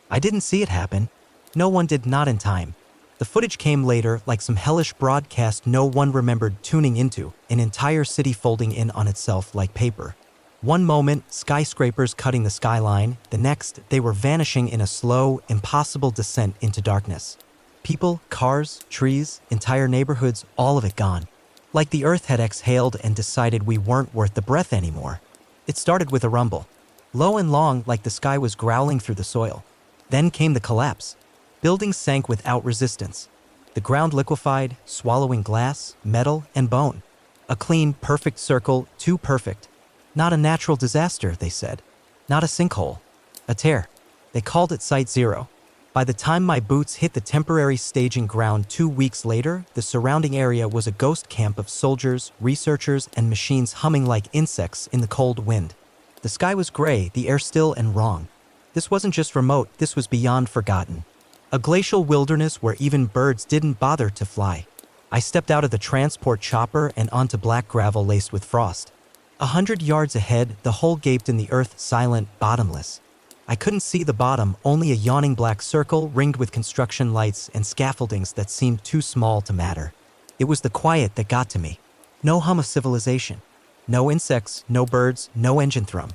I didn't see it happen. No one did, not in time. The footage came later, like some hellish broadcast no one remembered tuning into, an entire city folding in on itself like paper. One moment, skyscrapers cutting the skyline, the next, they were vanishing in a slow, impossible descent into darkness. People, cars, trees, entire neighborhoods, all of it gone. Like the earth had exhaled and decided we weren't worth the breath anymore. It started with a rumble. Low and long, like the sky was growling through the soil. Then came the collapse. Buildings sank without resistance. The ground liquefied, swallowing glass, metal, and bone. A clean, perfect circle, too perfect. Not a natural disaster, they said. Not a sinkhole. A tear. They called it Site Zero. By the time my boots hit the temporary staging ground 2 weeks later, the surrounding area was a ghost camp of soldiers, researchers, and machines humming like insects in the cold wind. The sky was gray, the air still and wrong. This wasn't just remote, this was beyond forgotten. A glacial wilderness where even birds didn't bother to fly. I stepped out of the transport chopper and onto black gravel laced with frost. 100 yards ahead, the hole gaped in the earth, silent, bottomless. I couldn't see the bottom, only a yawning black circle ringed with construction lights and scaffoldings that seemed too small to matter. It was the quiet that got to me. No hum of civilization. No insects, no birds, no engine thrum.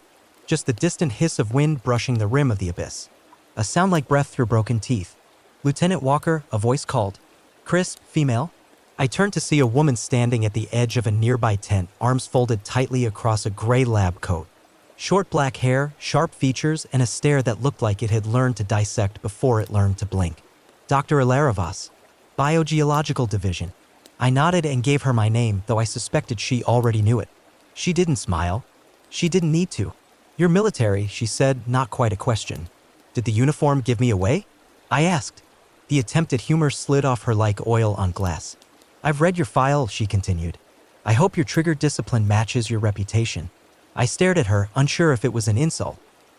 Just the distant hiss of wind brushing the rim of the abyss. A sound like breath through broken teeth. "Lieutenant Walker," a voice called. "Chris, female?" I turned to see a woman standing at the edge of a nearby tent, arms folded tightly across a gray lab coat. Short black hair, sharp features, and a stare that looked like it had learned to dissect before it learned to blink. "Dr. Ilaravas, Biogeological Division." I nodded and gave her my name, though I suspected she already knew it. She didn't smile. She didn't need to. "You're military," she said, not quite a question. "Did the uniform give me away?" I asked. The attempt at humor slid off her like oil on glass. "I've read your file," she continued. "I hope your trigger discipline matches your reputation." I stared at her, unsure if it was an insult.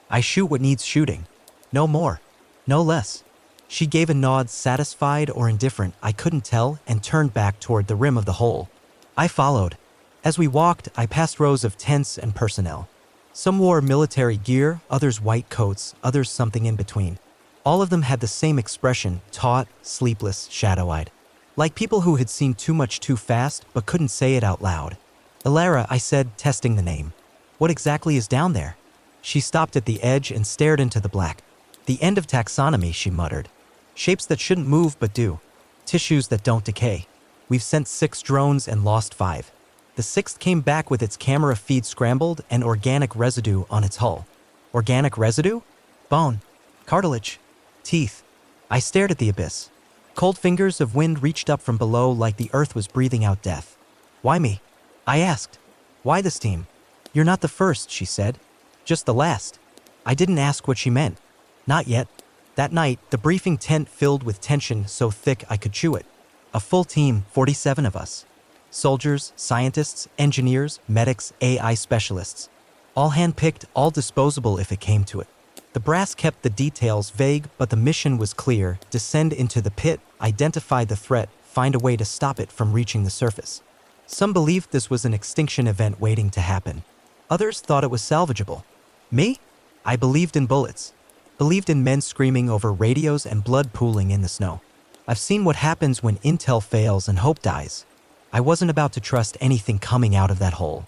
"I shoot what needs shooting. No more. No less." She gave a nod, satisfied or indifferent, I couldn't tell, and turned back toward the rim of the hole. I followed. As we walked, I passed rows of tents and personnel. Some wore military gear, others white coats, others something in between. All of them had the same expression, taut, sleepless, shadow-eyed. Like people who had seen too much too fast, but couldn't say it out loud. "Ilara," I said, testing the name. "What exactly is down there?" She stopped at the edge and stared into the black. "The end of taxonomy," she muttered. "Shapes that shouldn't move but do. Tissues that don't decay. We've sent 6 drones and lost 5. The 6th came back with its camera feed scrambled and organic residue on its hull." "Organic residue?" "Bone. Cartilage. Teeth." I stared at the abyss. Cold fingers of wind reached up from below like the earth was breathing out death. "Why me?" I asked. "Why this team?" "You're not the first," she said. "Just the last." I didn't ask what she meant. Not yet. That night, the briefing tent filled with tension so thick I could chew it. A full team, 47 of us. Soldiers, scientists, engineers, medics, AI specialists. All hand-picked, all disposable if it came to it. The brass kept the details vague, but the mission was clear: descend into the pit, identify the threat, find a way to stop it from reaching the surface. Some believed this was an extinction event waiting to happen. Others thought it was salvageable. Me? I believed in bullets. Believed in men screaming over radios and blood pooling in the snow. I've seen what happens when intel fails and hope dies. I wasn't about to trust anything coming out of that hole.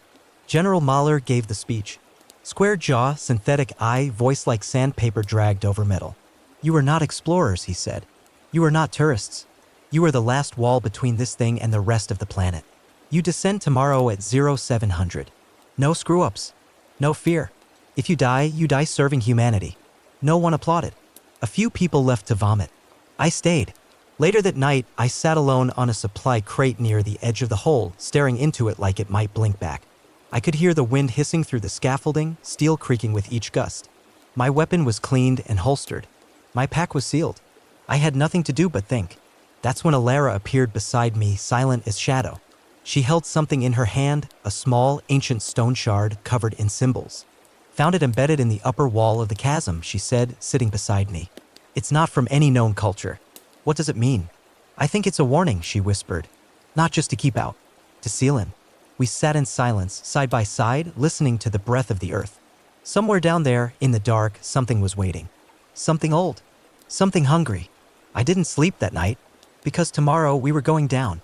General Mahler gave the speech. Square jaw, synthetic eye, voice like sandpaper dragged over metal. "You are not explorers," he said. "You are not tourists. You are the last wall between this thing and the rest of the planet. You descend tomorrow at 0700. No screw-ups. No fear. If you die serving humanity." No one applauded. A few people left to vomit. I stayed. Later that night, I sat alone on a supply crate near the edge of the hole, staring into it like it might blink back. I could hear the wind hissing through the scaffolding, steel creaking with each gust. My weapon was cleaned and holstered. My pack was sealed. I had nothing to do but think. That's when Ilara appeared beside me, silent as shadow. She held something in her hand, a small, ancient stone shard covered in symbols. "Found it embedded in the upper wall of the chasm," she said, sitting beside me. "It's not from any known culture." "What does it mean?" "I think it's a warning," she whispered. "Not just to keep out. To seal in." We sat in silence, side by side, listening to the breath of the earth. Somewhere down there, in the dark, something was waiting. Something old. Something hungry. I didn't sleep that night, because tomorrow we were going down.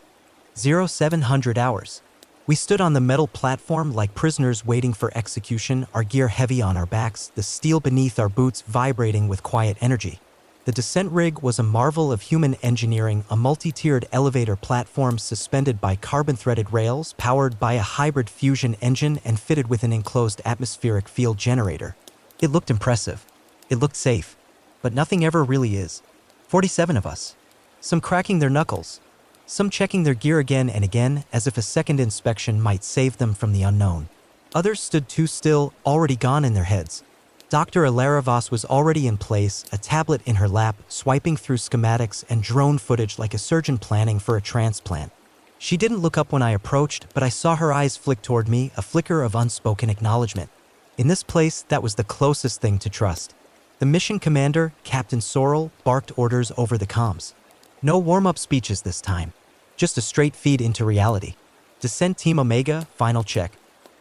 0700 hours. We stood on the metal platform like prisoners waiting for execution, our gear heavy on our backs, the steel beneath our boots vibrating with quiet energy. The descent rig was a marvel of human engineering, a multi-tiered elevator platform suspended by carbon-threaded rails, powered by a hybrid fusion engine and fitted with an enclosed atmospheric field generator. It looked impressive. It looked safe. But nothing ever really is. 47 of us. Some cracking their knuckles. Some checking their gear again and again, as if a second inspection might save them from the unknown. Others stood too still, already gone in their heads. Dr. Alara Voss was already in place, a tablet in her lap, swiping through schematics and drone footage like a surgeon planning for a transplant. She didn't look up when I approached, but I saw her eyes flick toward me, a flicker of unspoken acknowledgement. In this place, that was the closest thing to trust. The mission commander, Captain Sorrel, barked orders over the comms. No warm-up speeches this time. Just a straight feed into reality. Descent Team Omega, final check.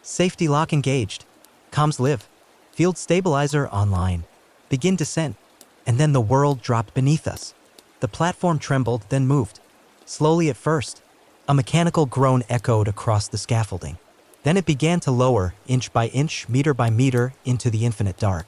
Safety lock engaged. Comms live. Field stabilizer online. Begin descent. And then the world dropped beneath us. The platform trembled, then moved. Slowly at first. A mechanical groan echoed across the scaffolding. Then it began to lower, inch by inch, meter by meter, into the infinite dark.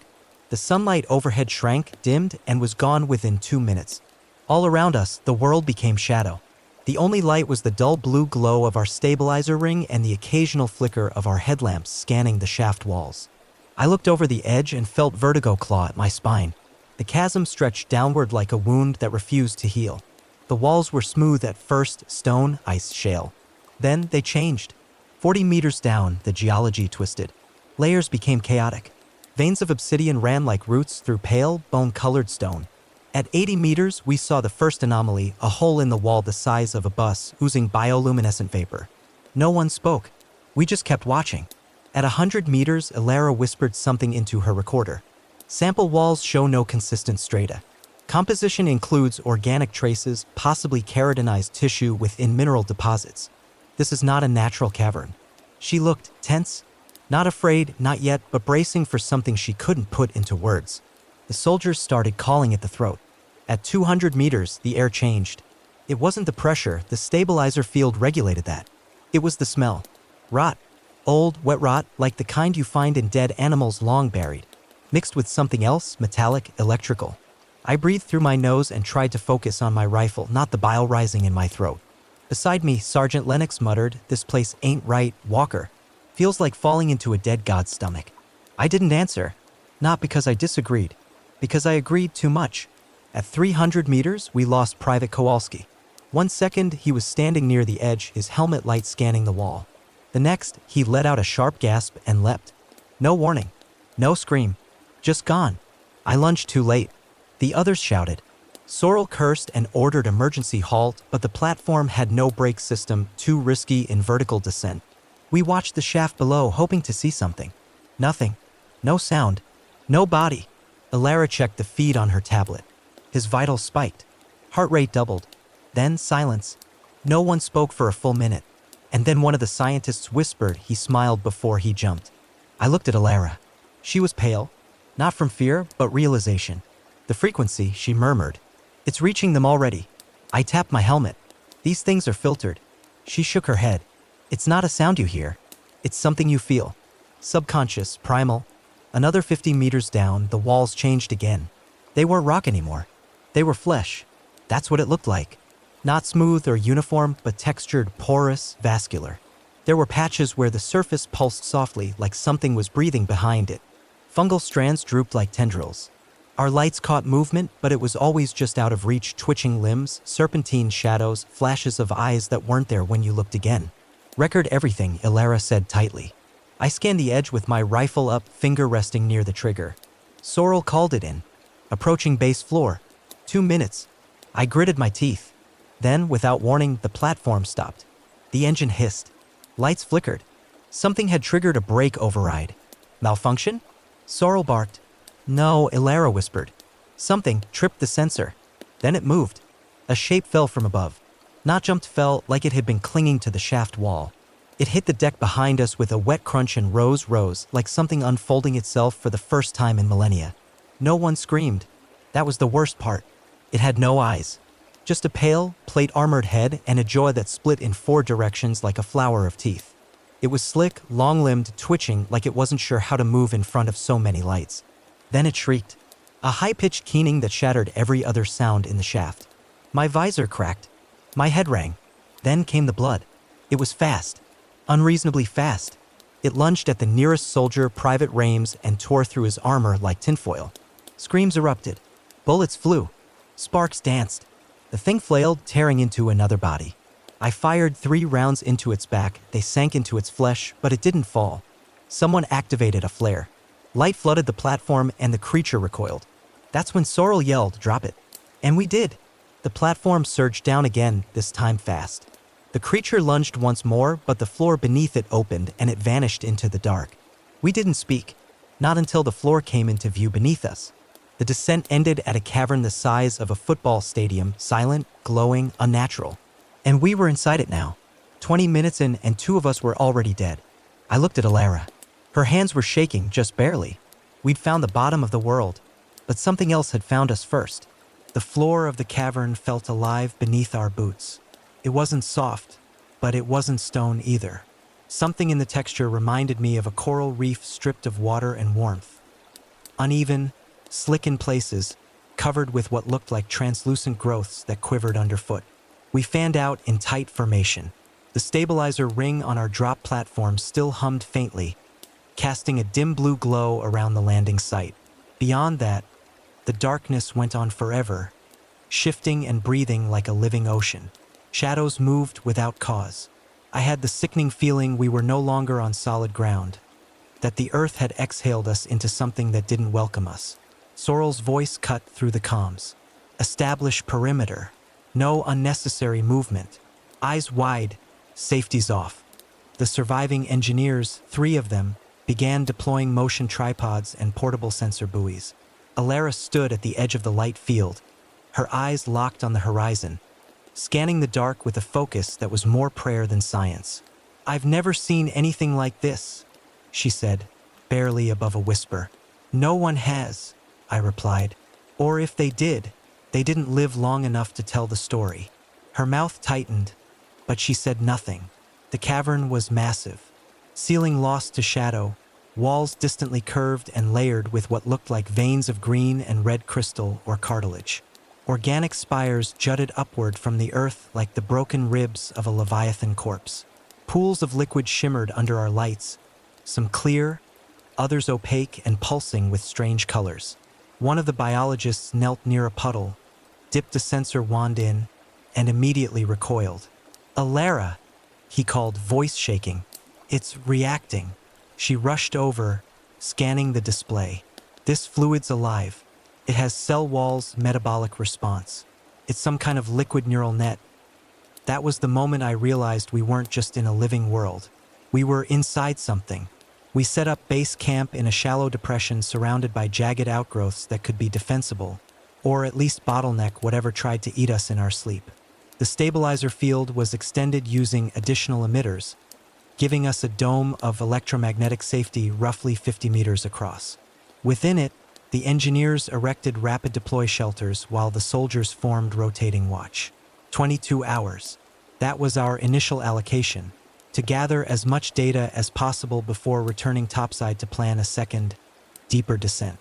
The sunlight overhead shrank, dimmed, and was gone within 2 minutes. All around us, the world became shadow. The only light was the dull blue glow of our stabilizer ring and the occasional flicker of our headlamps scanning the shaft walls. I looked over the edge and felt vertigo claw at my spine. The chasm stretched downward like a wound that refused to heal. The walls were smooth at first, stone, ice, shale. Then they changed. 40 meters down, the geology twisted. Layers became chaotic. Veins of obsidian ran like roots through pale, bone-colored stone. At 80 meters, we saw the first anomaly, a hole in the wall the size of a bus, oozing bioluminescent vapor. No one spoke. We just kept watching. At 100 meters, Alara whispered something into her recorder. Sample walls show no consistent strata. Composition includes organic traces, possibly keratinized tissue within mineral deposits. This is not a natural cavern. She looked tense. Not afraid, not yet, but bracing for something she couldn't put into words. The soldiers started calling at the throat. At 200 meters, the air changed. It wasn't the pressure, the stabilizer field regulated that. It was the smell. Rot. Old, wet rot, like the kind you find in dead animals long buried. Mixed with something else, metallic, electrical. I breathed through my nose and tried to focus on my rifle, not the bile rising in my throat. Beside me, Sergeant Lennox muttered, "This place ain't right, Walker. Feels like falling into a dead god's stomach." I didn't answer. Not because I disagreed. Because I agreed too much. At 300 meters, we lost Private Kowalski. 1 second, he was standing near the edge, his helmet light scanning the wall. The next, he let out a sharp gasp and leapt. No warning. No scream. Just gone. I lunged too late. The others shouted. Sorrel cursed and ordered emergency halt, but the platform had no brake system, too risky in vertical descent. We watched the shaft below, hoping to see something. Nothing. No sound. No body. Alara checked the feed on her tablet. His vitals spiked. Heart rate doubled. Then silence. No one spoke for a full minute. And then one of the scientists whispered. He smiled before he jumped. I looked at Alara. She was pale. Not from fear, but realization. The frequency, she murmured. It's reaching them already. I tapped my helmet. These things are filtered. She shook her head. It's not a sound you hear. It's something you feel. Subconscious, primal. Another 50 meters down, the walls changed again. They weren't rock anymore. They were flesh. That's what it looked like. Not smooth or uniform, but textured, porous, vascular. There were patches where the surface pulsed softly, like something was breathing behind it. Fungal strands drooped like tendrils. Our lights caught movement, but it was always just out of reach, twitching limbs, serpentine shadows, flashes of eyes that weren't there when you looked again. Record everything, Alara said tightly. I scanned the edge with my rifle up, finger resting near the trigger. Sorrel called it in. Approaching base floor. 2 minutes. I gritted my teeth. Then, without warning, the platform stopped. The engine hissed. Lights flickered. Something had triggered a brake override. Malfunction? Sorrel barked. No, Alara whispered. Something tripped the sensor. Then it moved. A shape fell from above. Not jumped, fell like it had been clinging to the shaft wall. It hit the deck behind us with a wet crunch and rose, like something unfolding itself for the first time in millennia. No one screamed. That was the worst part. It had no eyes. Just a pale, plate-armored head and a jaw that split in 4 directions like a flower of teeth. It was slick, long-limbed, twitching like it wasn't sure how to move in front of so many lights. Then it shrieked. A high-pitched keening that shattered every other sound in the shaft. My visor cracked. My head rang. Then came the blood. It was fast. Unreasonably fast. It lunged at the nearest soldier, Private Rames, and tore through his armor like tinfoil. Screams erupted. Bullets flew. Sparks danced. The thing flailed, tearing into another body. I fired 3 rounds into its back. They sank into its flesh, but it didn't fall. Someone activated a flare. Light flooded the platform and the creature recoiled. That's when Sorrel yelled, "Drop it." And we did. The platform surged down again, this time fast. The creature lunged once more, but the floor beneath it opened and it vanished into the dark. We didn't speak. Not until the floor came into view beneath us. The descent ended at a cavern the size of a football stadium, silent, glowing, unnatural. And we were inside it now. 20 minutes in and 2 of us were already dead. I looked at Alara. Her hands were shaking, just barely. We'd found the bottom of the world, but something else had found us first. The floor of the cavern felt alive beneath our boots. It wasn't soft, but it wasn't stone either. Something in the texture reminded me of a coral reef stripped of water and warmth. Uneven, slick in places, covered with what looked like translucent growths that quivered underfoot. We fanned out in tight formation. The stabilizer ring on our drop platform still hummed faintly, casting a dim blue glow around the landing site. Beyond that, the darkness went on forever, shifting and breathing like a living ocean. Shadows moved without cause. I had the sickening feeling we were no longer on solid ground, that the earth had exhaled us into something that didn't welcome us. Sorrel's voice cut through the comms. Establish perimeter. No unnecessary movement. Eyes wide. Safety's off. The surviving engineers, 3 of them, began deploying motion tripods and portable sensor buoys. Alara stood at the edge of the light field, her eyes locked on the horizon, scanning the dark with a focus that was more prayer than science. "I've never seen anything like this," she said, barely above a whisper. "No one has," I replied. "Or if they did, they didn't live long enough to tell the story." Her mouth tightened, but she said nothing. The cavern was massive, ceiling lost to shadow, walls distantly curved and layered with what looked like veins of green and red crystal or cartilage. Organic spires jutted upward from the earth like the broken ribs of a leviathan corpse. Pools of liquid shimmered under our lights, some clear, others opaque and pulsing with strange colors. One of the biologists knelt near a puddle, dipped a sensor wand in, and immediately recoiled. "Alara," he called, voice shaking. "It's reacting." She rushed over, scanning the display. "This fluid's alive. It has cell walls, metabolic response. It's some kind of liquid neural net." That was the moment I realized we weren't just in a living world. We were inside something. We set up base camp in a shallow depression surrounded by jagged outgrowths that could be defensible, or at least bottleneck whatever tried to eat us in our sleep. The stabilizer field was extended using additional emitters, giving us a dome of electromagnetic safety roughly 50 meters across. Within it, the engineers erected rapid deploy shelters while the soldiers formed rotating watch. 22 hours. That was our initial allocation, to gather as much data as possible before returning topside to plan a second, deeper descent.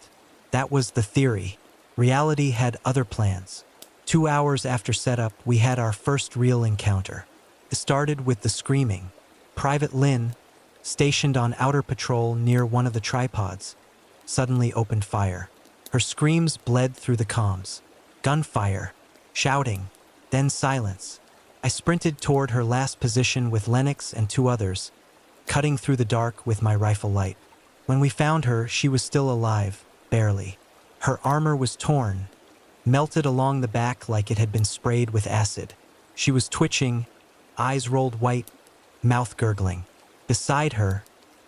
That was the theory. Reality had other plans. 2 hours after setup, we had our first real encounter. It started with the screaming. Private Lynn, stationed on outer patrol near one of the tripods, suddenly opened fire. Her screams bled through the comms. Gunfire, shouting, then silence. I sprinted toward her last position with Lennox and 2 others, cutting through the dark with my rifle light. When we found her, she was still alive, barely. Her armor was torn, melted along the back like it had been sprayed with acid. She was twitching, eyes rolled white, mouth gurgling. Beside her,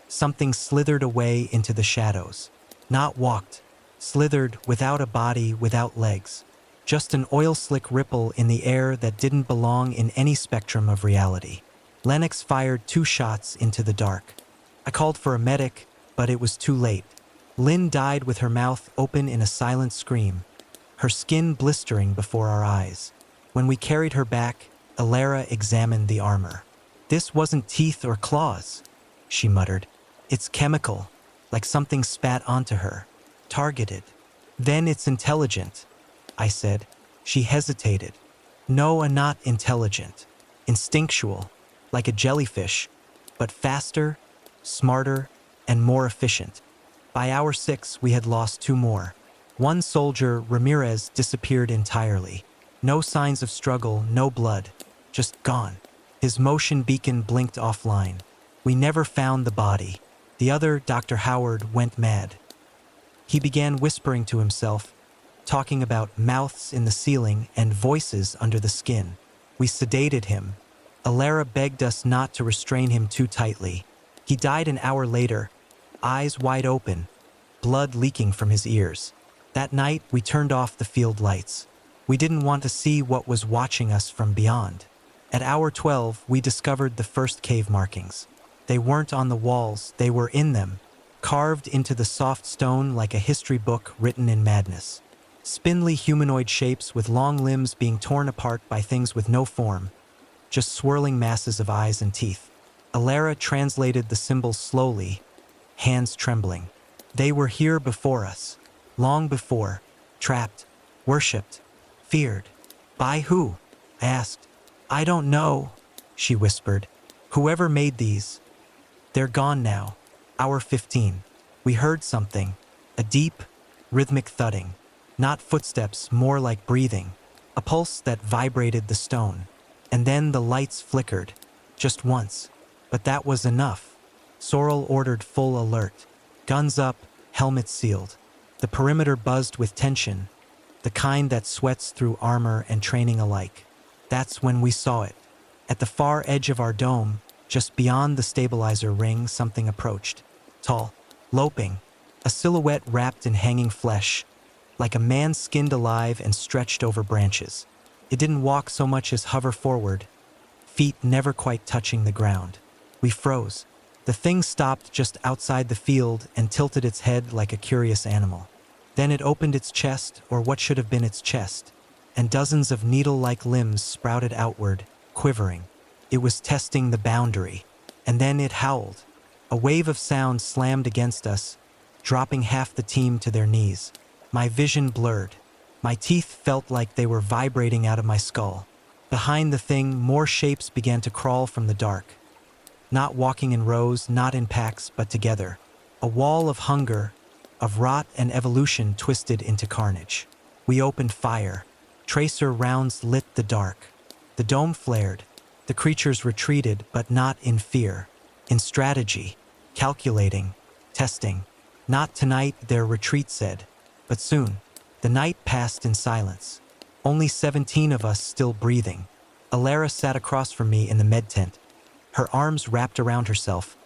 something slithered away into the shadows. Not walked, slithered without a body, without legs. Just an oil-slick ripple in the air that didn't belong in any spectrum of reality. Lennox fired 2 shots into the dark. I called for a medic, but it was too late. Lynn died with her mouth open in a silent scream, her skin blistering before our eyes. When we carried her back, Alara examined the armor. "This wasn't teeth or claws," she muttered. "It's chemical, like something spat onto her. Targeted." "Then it's intelligent," I said. She hesitated. "No, not intelligent. Instinctual, like a jellyfish, but faster, smarter, and more efficient." By hour 6, we had lost 2 more. One soldier, Ramirez, disappeared entirely. No signs of struggle, no blood, just gone. His motion beacon blinked offline. We never found the body. The other, Dr. Howard, went mad. He began whispering to himself, talking about mouths in the ceiling and voices under the skin. We sedated him. Alara begged us not to restrain him too tightly. He died an hour later, eyes wide open, blood leaking from his ears. That night, we turned off the field lights. We didn't want to see what was watching us from beyond. At hour 12, we discovered the first cave markings. They weren't on the walls, they were in them, carved into the soft stone like a history book written in madness. Spindly humanoid shapes with long limbs being torn apart by things with no form, just swirling masses of eyes and teeth. Alara translated the symbols slowly, hands trembling. They were here before us, long before, trapped, worshipped, feared. By who? I asked. I don't know, she whispered. Whoever made these. They're gone now. Hour 15. We heard something, a deep, rhythmic thudding. Not footsteps, more like breathing. A pulse that vibrated the stone. And then the lights flickered, just once. But that was enough. Sorrel ordered full alert. Guns up, helmets sealed. The perimeter buzzed with tension, the kind that sweats through armor and training alike. That's when we saw it. At the far edge of our dome, just beyond the stabilizer ring, something approached. Tall, loping, a silhouette wrapped in hanging flesh, like a man skinned alive and stretched over branches. It didn't walk so much as hover forward, feet never quite touching the ground. We froze. The thing stopped just outside the field and tilted its head like a curious animal. Then it opened its chest, or what should have been its chest, and dozens of needle-like limbs sprouted outward, quivering. It was testing the boundary. And then it howled. A wave of sound slammed against us, dropping half the team to their knees. My vision blurred. My teeth felt like they were vibrating out of my skull. Behind the thing, more shapes began to crawl from the dark. Not walking in rows, not in packs, but together. A wall of hunger, of rot and evolution twisted into carnage. We opened fire. Tracer rounds lit the dark. The dome flared. The creatures retreated, but not in fear. In strategy, calculating, testing. Not tonight, their retreat said. But soon, the night passed in silence. Only 17 of us still breathing. Alara sat across from me in the med tent, her arms wrapped around herself.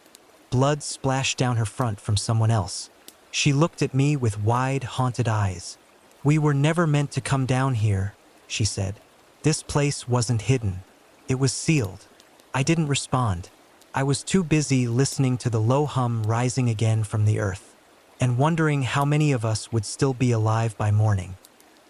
Blood splashed down her front from someone else. She looked at me with wide, haunted eyes. We were never meant to come down here, she said. This place wasn't hidden. It was sealed. I didn't respond. I was too busy listening to the low hum rising again from the earth, and wondering how many of us would still be alive by morning.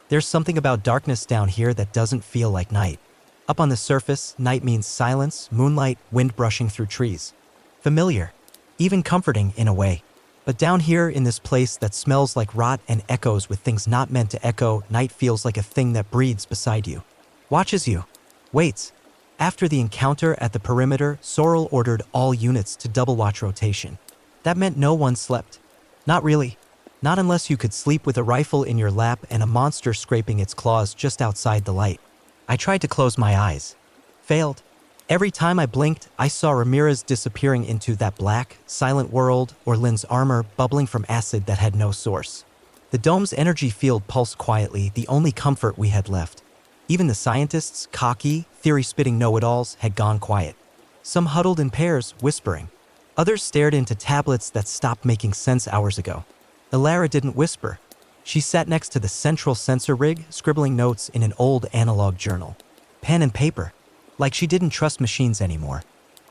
There's something about darkness down here that doesn't feel like night. Up on the surface, night means silence, moonlight, wind brushing through trees. Familiar, even comforting in a way. But down here in this place that smells like rot and echoes with things not meant to echo, night feels like a thing that breathes beside you. Watches you. Waits. After the encounter at the perimeter, Sorrel ordered all units to double watch rotation. That meant no one slept. Not really. Not unless you could sleep with a rifle in your lap and a monster scraping its claws just outside the light. I tried to close my eyes. Failed. Every time I blinked, I saw Ramirez disappearing into that black, silent world, or Lynn's armor bubbling from acid that had no source. The dome's energy field pulsed quietly, the only comfort we had left. Even the scientists, cocky, theory-spitting know-it-alls, had gone quiet. Some huddled in pairs, whispering. Others stared into tablets that stopped making sense hours ago. Alara didn't whisper. She sat next to the central sensor rig, scribbling notes in an old analog journal. Pen and paper. Like she didn't trust machines anymore.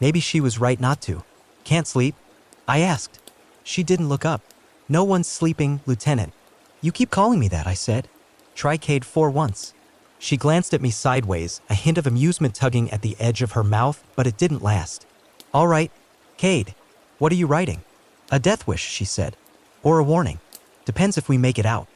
Maybe she was right not to. Can't sleep? I asked. She didn't look up. No one's sleeping, Lieutenant. You keep calling me that, I said. Try Cade 4 once. She glanced at me sideways, a hint of amusement tugging at the edge of her mouth, but it didn't last. All right, Cade, what are you writing? A death wish, she said. Or a warning. Depends if we make it out.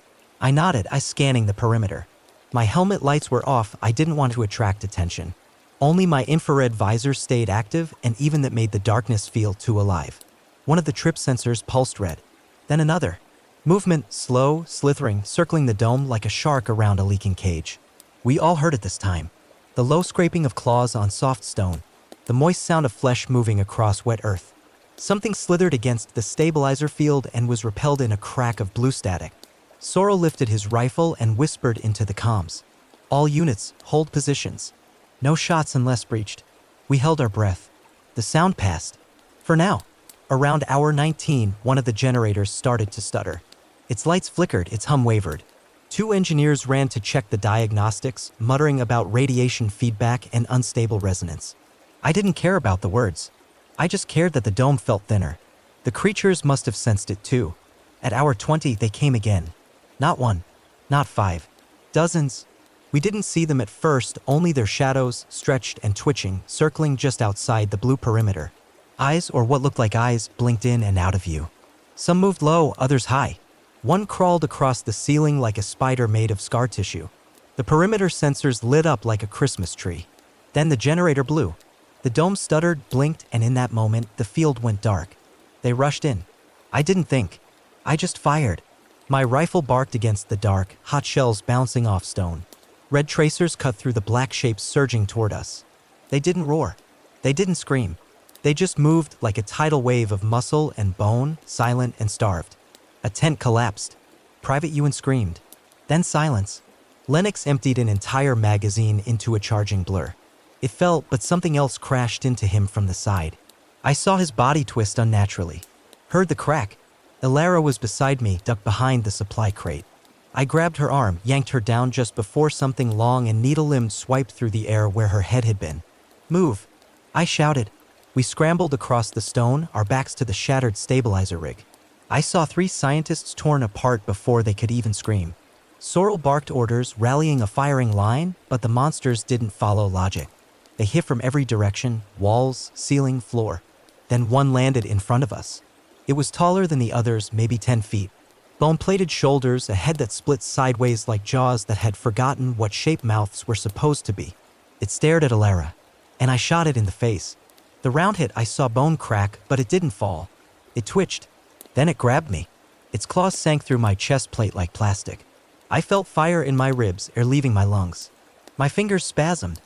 I nodded, scanning the perimeter. My helmet lights were off. I didn't want to attract attention. Only my infrared visor stayed active, and even that made the darkness feel too alive. One of the trip sensors pulsed red. Then another. Movement, slow, slithering, circling the dome like a shark around a leaking cage. We all heard it this time. The low scraping of claws on soft stone. The moist sound of flesh moving across wet earth. Something slithered against the stabilizer field and was repelled in a crack of blue static. Sorrel lifted his rifle and whispered into the comms. All units, hold positions. No shots unless breached. We held our breath. The sound passed. For now. Around hour 19, one of the generators started to stutter. Its lights flickered, its hum wavered. 2 engineers ran to check the diagnostics, muttering about radiation feedback and unstable resonance. I didn't care about the words. I just cared that the dome felt thinner. The creatures must have sensed it too. At hour 20, they came again. Not 1, not 5. Dozens. We didn't see them at first, only their shadows, stretched and twitching, circling just outside the blue perimeter. Eyes, or what looked like eyes, blinked in and out of view. Some moved low, others high. One crawled across the ceiling like a spider made of scar tissue. The perimeter sensors lit up like a Christmas tree. Then the generator blew. The dome stuttered, blinked, and in that moment, the field went dark. They rushed in. I didn't think. I just fired. My rifle barked against the dark, hot shells bouncing off stone. Red tracers cut through the black shapes surging toward us. They didn't roar. They didn't scream. They just moved like a tidal wave of muscle and bone, silent and starved. A tent collapsed. Private Ewan screamed. Then silence. Lennox emptied an entire magazine into a charging blur. It fell, but something else crashed into him from the side. I saw his body twist unnaturally. Heard the crack. Elara was beside me, ducked behind the supply crate. I grabbed her arm, yanked her down just before something long and needle-limbed swiped through the air where her head had been. Move! I shouted. We scrambled across the stone, our backs to the shattered stabilizer rig. I saw 3 scientists torn apart before they could even scream. Sorrel barked orders, rallying a firing line, but the monsters didn't follow logic. They hit from every direction, walls, ceiling, floor. Then one landed in front of us. It was taller than the others, maybe 10 feet. Bone-plated shoulders, a head that split sideways like jaws that had forgotten what shape mouths were supposed to be. It stared at Elara, and I shot it in the face. The round hit, I saw bone crack, but it didn't fall. It twitched. Then it grabbed me. Its claws sank through my chest plate like plastic. I felt fire in my ribs, air leaving my lungs. My fingers spasmed.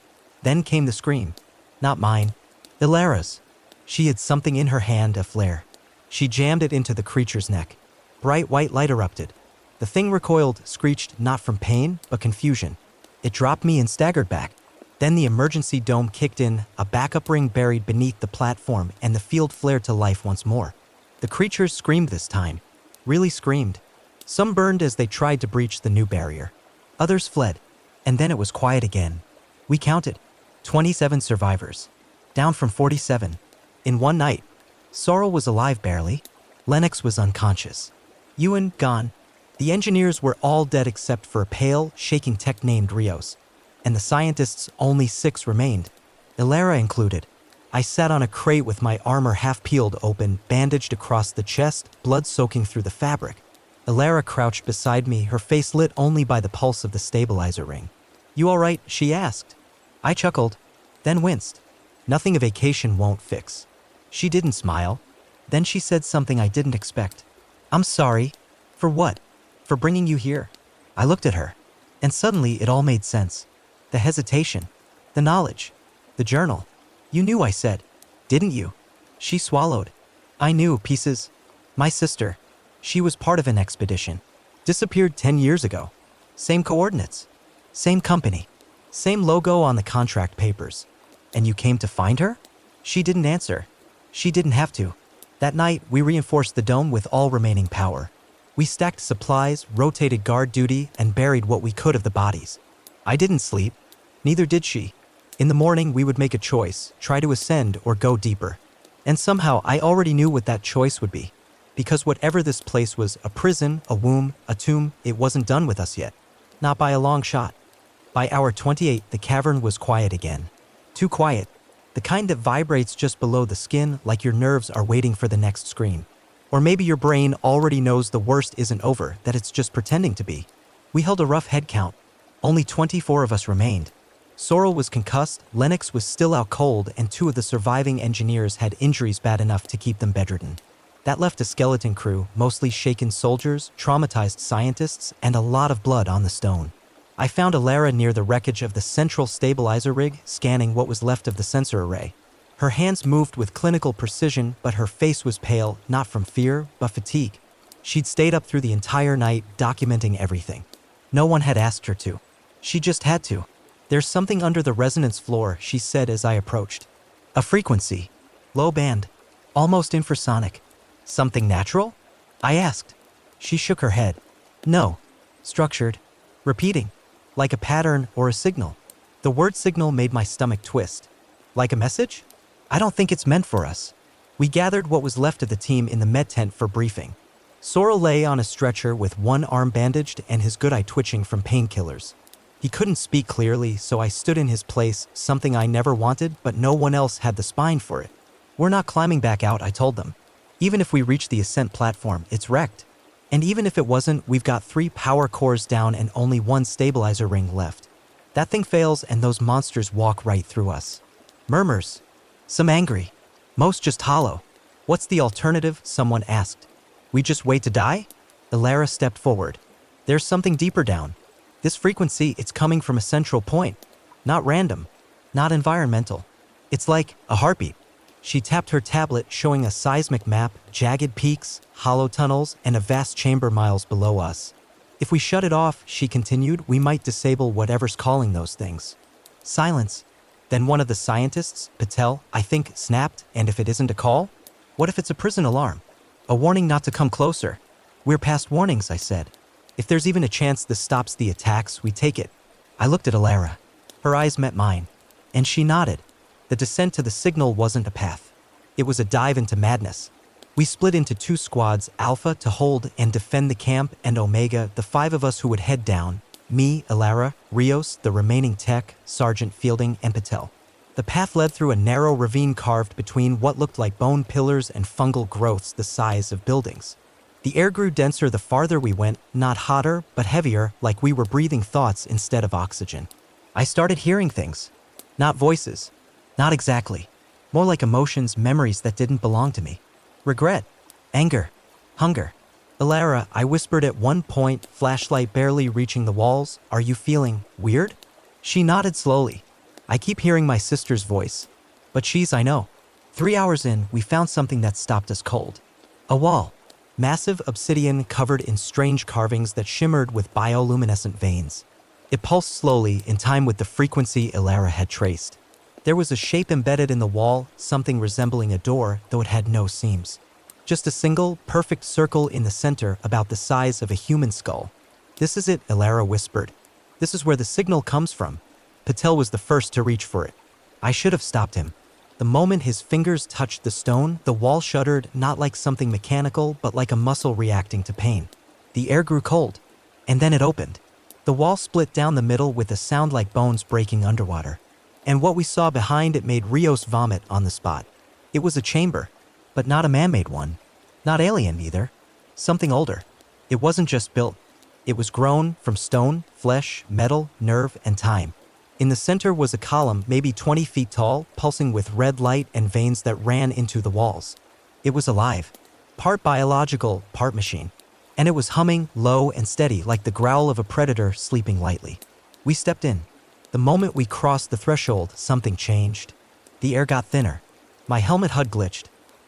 Then came the scream. Not mine. Elara's. She had something in her hand, a flare. She jammed it into the creature's neck. Bright white light erupted. The thing recoiled, screeched, not from pain, but confusion. It dropped me and staggered back. Then the emergency dome kicked in, a backup ring buried beneath the platform, and the field flared to life once more. The creatures screamed this time. Really screamed. Some burned as they tried to breach the new barrier. Others fled. And then it was quiet again. We counted. 27 survivors. Down from 47. In one night. Sorrel was alive barely. Lennox was unconscious. Ewan, gone. The engineers were all dead except for a pale, shaking tech named Rios. And the scientists, only 6 remained. Elara included. I sat on a crate with my armor half peeled open, bandaged across the chest, blood soaking through the fabric. Elara crouched beside me, her face lit only by the pulse of the stabilizer ring. You all right? She asked. I chuckled, then winced. Nothing a vacation won't fix. She didn't smile. Then she said something I didn't expect. I'm sorry. For what? For bringing you here. I looked at her. And suddenly it all made sense. The hesitation. The knowledge. The journal. You knew, I said. Didn't you? She swallowed. I knew, pieces. My sister. She was part of an expedition. Disappeared 10 years ago. Same coordinates. Same company. Same logo on the contract papers. And you came to find her? She didn't answer. She didn't have to. That night, we reinforced the dome with all remaining power. We stacked supplies, rotated guard duty, and buried what we could of the bodies. I didn't sleep. Neither did she. In the morning, we would make a choice, try to ascend or go deeper. And somehow, I already knew what that choice would be. Because whatever this place was, a prison, a womb, a tomb, it wasn't done with us yet. Not by a long shot. By hour 28, the cavern was quiet again. Too quiet. The kind that vibrates just below the skin like your nerves are waiting for the next scream. Or maybe your brain already knows the worst isn't over, that it's just pretending to be. We held a rough head count. Only 24 of us remained. Sorrel was concussed, Lennox was still out cold, and 2 of the surviving engineers had injuries bad enough to keep them bedridden. That left a skeleton crew, mostly shaken soldiers, traumatized scientists, and a lot of blood on the stone. I found Alara near the wreckage of the central stabilizer rig, scanning what was left of the sensor array. Her hands moved with clinical precision, but her face was pale, not from fear, but fatigue. She'd stayed up through the entire night, documenting everything. No one had asked her to. She just had to. There's something under the resonance floor, she said as I approached. A frequency. Low band. Almost infrasonic. Something natural? I asked. She shook her head. No. Structured. Repeating. Like a pattern or a signal. The word signal made my stomach twist. Like a message? I don't think it's meant for us. We gathered what was left of the team in the med tent for briefing. Sorrel lay on a stretcher with one arm bandaged and his good eye twitching from painkillers. He couldn't speak clearly, so I stood in his place, something I never wanted, but no one else had the spine for it. We're not climbing back out, I told them. Even if we reach the ascent platform, it's wrecked. And even if it wasn't, we've got 3 power cores down and only 1 stabilizer ring left. That thing fails and those monsters walk right through us. Murmurs. Some angry. Most just hollow. What's the alternative? Someone asked. We just wait to die? Alara stepped forward. There's something deeper down. This frequency, it's coming from a central point. Not random. Not environmental. It's like a heartbeat. She tapped her tablet, showing a seismic map, jagged peaks, hollow tunnels, and a vast chamber miles below us. If we shut it off, she continued, we might disable whatever's calling those things. Silence. Then one of the scientists, Patel, I think, snapped, and if it isn't a call? What if it's a prison alarm? A warning not to come closer. We're past warnings, I said. If there's even a chance this stops the attacks, we take it. I looked at Alara. Her eyes met mine. And she nodded. The descent to the signal wasn't a path. It was a dive into madness. We split into 2 squads, Alpha to hold and defend the camp, and Omega, the 5 of us who would head down. Me, Alara, Rios, the remaining tech, Sergeant Fielding, and Patel. The path led through a narrow ravine carved between what looked like bone pillars and fungal growths the size of buildings. The air grew denser the farther we went, not hotter, but heavier, like we were breathing thoughts instead of oxygen. I started hearing things. Not voices. Not exactly. More like emotions, memories that didn't belong to me. Regret. Anger. Hunger. Alara, I whispered at one point, flashlight barely reaching the walls, are you feeling weird? She nodded slowly. I keep hearing my sister's voice. But I know. 3 hours in, we found something that stopped us cold. A wall. Massive obsidian covered in strange carvings that shimmered with bioluminescent veins. It pulsed slowly, in time with the frequency Alara had traced. There was a shape embedded in the wall, something resembling a door, though it had no seams. Just a single, perfect circle in the center, about the size of a human skull. This is it, Alara whispered. This is where the signal comes from. Patel was the first to reach for it. I should have stopped him. The moment his fingers touched the stone, the wall shuddered, not like something mechanical, but like a muscle reacting to pain. The air grew cold. And then it opened. The wall split down the middle with a sound like bones breaking underwater. And what we saw behind it made Rios vomit on the spot. It was a chamber, but not a man-made one. Not alien either. Something older. It wasn't just built. It was grown from stone, flesh, metal, nerve, and time. In the center was a column, maybe 20 feet tall, pulsing with red light and veins that ran into the walls. It was alive. Part biological, part machine. And it was humming, low and steady, like the growl of a predator sleeping lightly. We stepped in. The moment we crossed the threshold, something changed. The air got thinner. My helmet HUD glitched.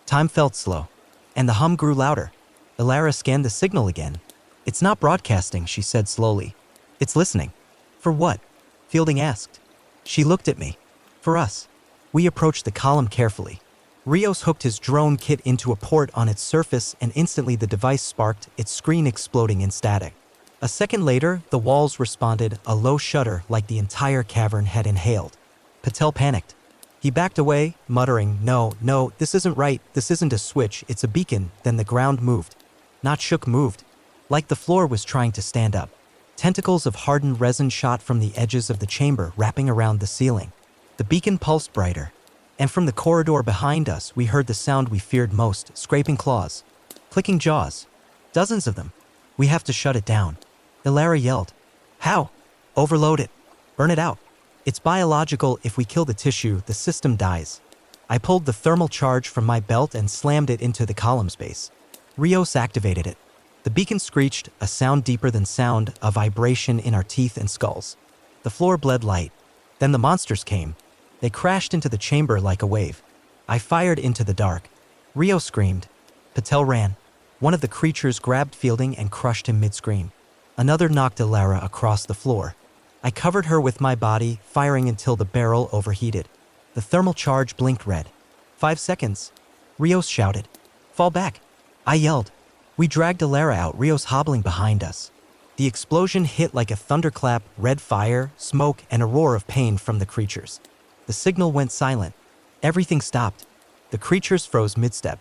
Time felt slow. And the hum grew louder. Alara scanned the signal again. It's not broadcasting, she said slowly. It's listening. For what? Fielding asked. She looked at me. For us. We approached the column carefully. Rios hooked his drone kit into a port on its surface and instantly the device sparked, its screen exploding in static. A second later, the walls responded, a low shudder like the entire cavern had inhaled. Patel panicked. He backed away, muttering, No, this isn't right, this isn't a switch, it's a beacon. Then the ground moved. Not shook, moved. Like the floor was trying to stand up. Tentacles of hardened resin shot from the edges of the chamber, wrapping around the ceiling. The beacon pulsed brighter, and from the corridor behind us we heard the sound we feared most, scraping claws, clicking jaws. Dozens of them. We have to shut it down. Ilara yelled. How? Overload it. Burn it out. It's biological. If we kill the tissue, the system dies. I pulled the thermal charge from my belt and slammed it into the column's base. Rios activated it. The beacon screeched, a sound deeper than sound, a vibration in our teeth and skulls. The floor bled light. Then the monsters came. They crashed into the chamber like a wave. I fired into the dark. Rio screamed. Patel ran. One of the creatures grabbed Fielding and crushed him mid-scream. Another knocked Ilara across the floor. I covered her with my body, firing until the barrel overheated. The thermal charge blinked red. 5 seconds. Rios shouted. Fall back. I yelled. We dragged Ilara out, Rios hobbling behind us. The explosion hit like a thunderclap, red fire, smoke, and a roar of pain from the creatures. The signal went silent. Everything stopped. The creatures froze mid-step.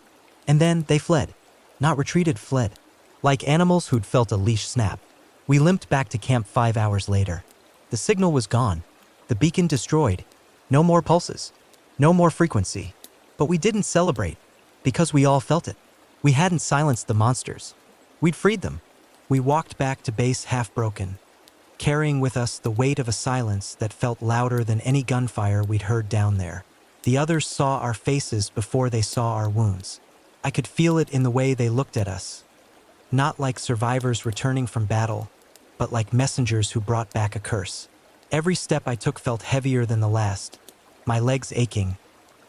And then they fled. Not retreated, fled. Like animals who'd felt a leash snap. We limped back to camp 5 hours later. The signal was gone. The beacon destroyed. No more pulses. No more frequency. But we didn't celebrate. Because we all felt it. We hadn't silenced the monsters. We'd freed them. We walked back to base half broken, carrying with us the weight of a silence that felt louder than any gunfire we'd heard down there. The others saw our faces before they saw our wounds. I could feel it in the way they looked at us. Not like survivors returning from battle, but like messengers who brought back a curse. Every step I took felt heavier than the last, my legs aching,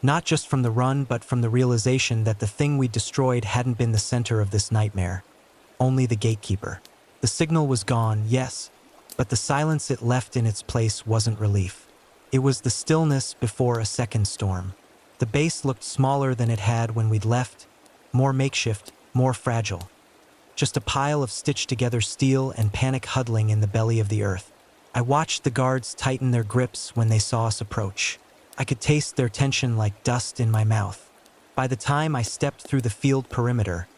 not just from the run but from the realization that the thing we destroyed hadn't been the center of this nightmare, only the gatekeeper. The signal was gone, yes, but the silence it left in its place wasn't relief. It was the stillness before a second storm. The base looked smaller than it had when we'd left, more makeshift, more fragile. Just a pile of stitched-together steel and panic huddling in the belly of the earth. I watched the guards tighten their grips when they saw us approach. I could taste their tension like dust in my mouth. By the time I stepped through the field perimeter,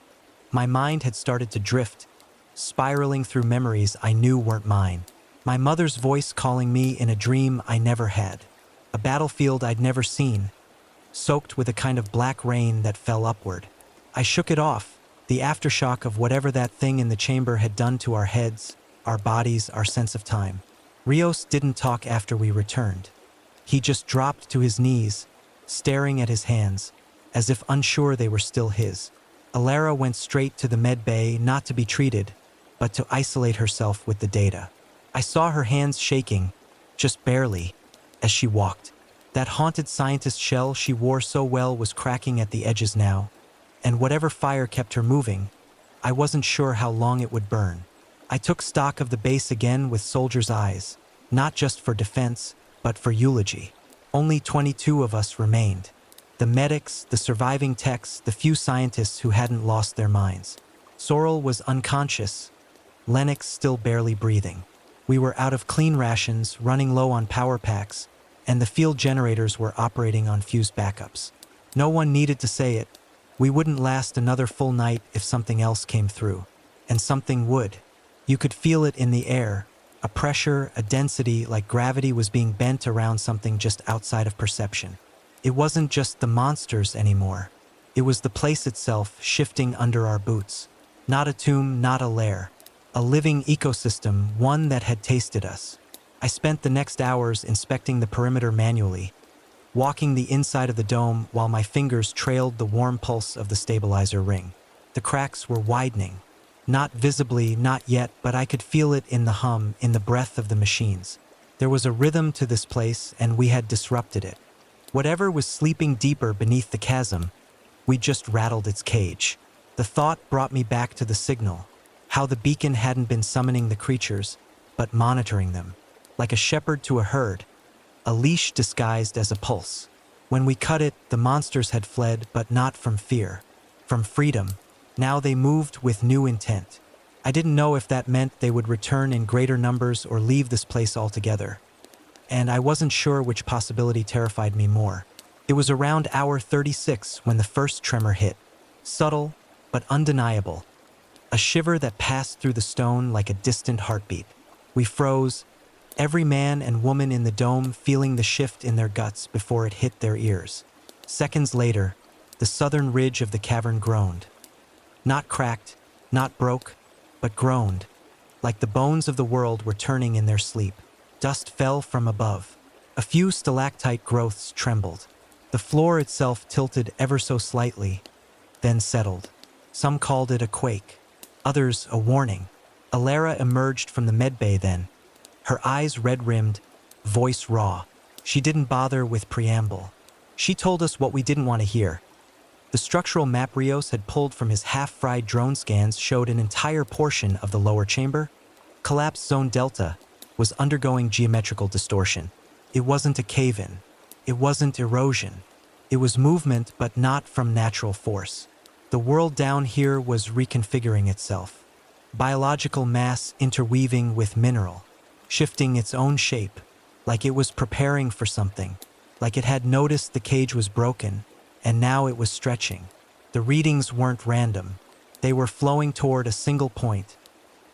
my mind had started to drift, spiraling through memories I knew weren't mine. My mother's voice calling me in a dream I never had. A battlefield I'd never seen, soaked with a kind of black rain that fell upward. I shook it off, the aftershock of whatever that thing in the chamber had done to our heads, our bodies, our sense of time. Rios didn't talk after we returned. He just dropped to his knees, staring at his hands, as if unsure they were still his. Ilara went straight to the med bay, not to be treated, but to isolate herself with the data. I saw her hands shaking, just barely, as she walked. That haunted scientist shell she wore so well was cracking at the edges now, and whatever fire kept her moving, I wasn't sure how long it would burn. I took stock of the base again with soldiers' eyes, not just for defense, but for eulogy. Only 22 of us remained. The medics, the surviving techs, the few scientists who hadn't lost their minds. Sorrel was unconscious, Lennox still barely breathing. We were out of clean rations, running low on power packs, and the field generators were operating on fused backups. No one needed to say it. We wouldn't last another full night if something else came through. And something would. You could feel it in the air, a pressure, a density, like gravity was being bent around something just outside of perception. It wasn't just the monsters anymore. It was the place itself shifting under our boots. Not a tomb, not a lair. A living ecosystem, one that had tasted us. I spent the next hours inspecting the perimeter manually, walking the inside of the dome while my fingers trailed the warm pulse of the stabilizer ring. The cracks were widening. Not visibly, not yet, but I could feel it in the hum, in the breath of the machines. There was a rhythm to this place, and we had disrupted it. Whatever was sleeping deeper beneath the chasm, we just rattled its cage. The thought brought me back to the signal, how the beacon hadn't been summoning the creatures, but monitoring them. Like a shepherd to a herd, a leash disguised as a pulse. When we cut it, the monsters had fled, but not from fear, from freedom. Now they moved with new intent. I didn't know if that meant they would return in greater numbers or leave this place altogether. And I wasn't sure which possibility terrified me more. It was around hour 36 when the first tremor hit. Subtle, but undeniable. A shiver that passed through the stone like a distant heartbeat. We froze, every man and woman in the dome feeling the shift in their guts before it hit their ears. Seconds later, the southern ridge of the cavern groaned. Not cracked, not broke, but groaned, like the bones of the world were turning in their sleep. Dust fell from above. A few stalactite growths trembled. The floor itself tilted ever so slightly, then settled. Some called it a quake, others a warning. Alara emerged from the medbay then, her eyes red-rimmed, voice raw. She didn't bother with preamble. She told us what we didn't want to hear. The structural map Rios had pulled from his half-fried drone scans showed an entire portion of the lower chamber. Collapse Zone Delta was undergoing geometrical distortion. It wasn't a cave-in. It wasn't erosion. It was movement, but not from natural force. The world down here was reconfiguring itself. Biological mass interweaving with mineral, shifting its own shape, like it was preparing for something, like it had noticed the cage was broken, and now it was stretching. The readings weren't random. They were flowing toward a single point,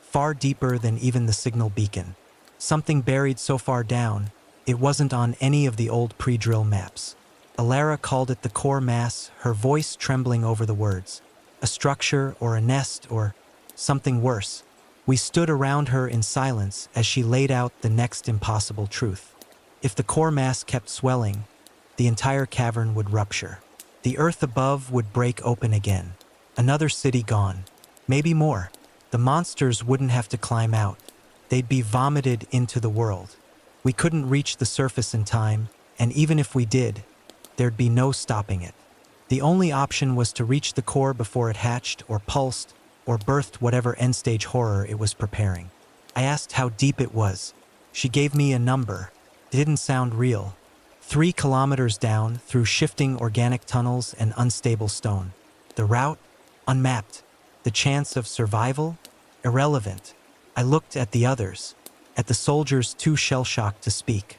far deeper than even the signal beacon. Something buried so far down, it wasn't on any of the old pre-drill maps. Alara called it the core mass, her voice trembling over the words. A structure or a nest or something worse. We stood around her in silence as she laid out the next impossible truth. If the core mass kept swelling, the entire cavern would rupture. The earth above would break open again. Another city gone. Maybe more. The monsters wouldn't have to climb out. They'd be vomited into the world. We couldn't reach the surface in time, and even if we did, there'd be no stopping it. The only option was to reach the core before it hatched or pulsed or birthed whatever end-stage horror it was preparing. I asked how deep it was. She gave me a number. It didn't sound real. 3 kilometers down through shifting organic tunnels and unstable stone. The route? Unmapped. The chance of survival? Irrelevant. I looked at the others, at the soldiers too shell-shocked to speak,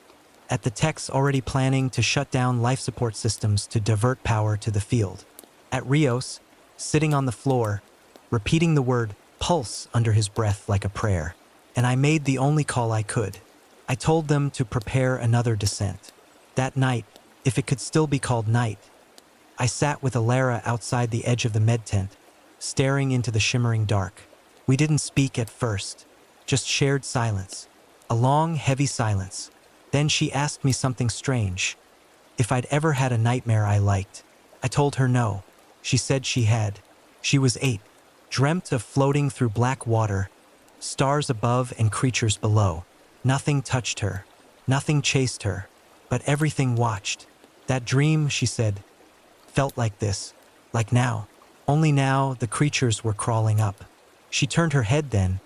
at the techs already planning to shut down life support systems to divert power to the field, at Rios, sitting on the floor, repeating the word pulse under his breath like a prayer. And I made the only call I could. I told them to prepare another descent. That night, if it could still be called night, I sat with Alara outside the edge of the med tent, staring into the shimmering dark. We didn't speak at first, just shared silence. A long, heavy silence. Then she asked me something strange. If I'd ever had a nightmare I liked. I told her no. She said she had. She was 8. Dreamt of floating through black water, stars above and creatures below. Nothing touched her. Nothing chased her. But everything watched. That dream, she said, felt like this. Like now. Only now the creatures were crawling up. She turned her head then,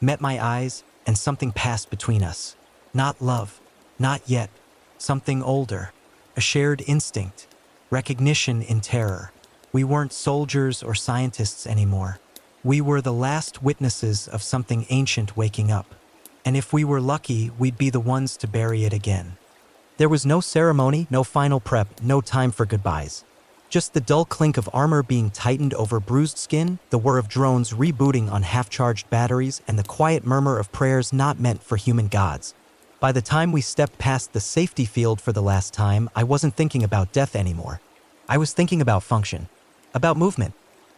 met my eyes, and something passed between us. Not love. Not yet. Something older. A shared instinct. Recognition in terror. We weren't soldiers or scientists anymore. We were the last witnesses of something ancient waking up. And if we were lucky, we'd be the ones to bury it again. There was no ceremony, no final prep, no time for goodbyes. Just the dull clink of armor being tightened over bruised skin, the whir of drones rebooting on half-charged batteries, and the quiet murmur of prayers not meant for human gods. By the time we stepped past the safety field for the last time, I wasn't thinking about death anymore. I was thinking about function, about movement,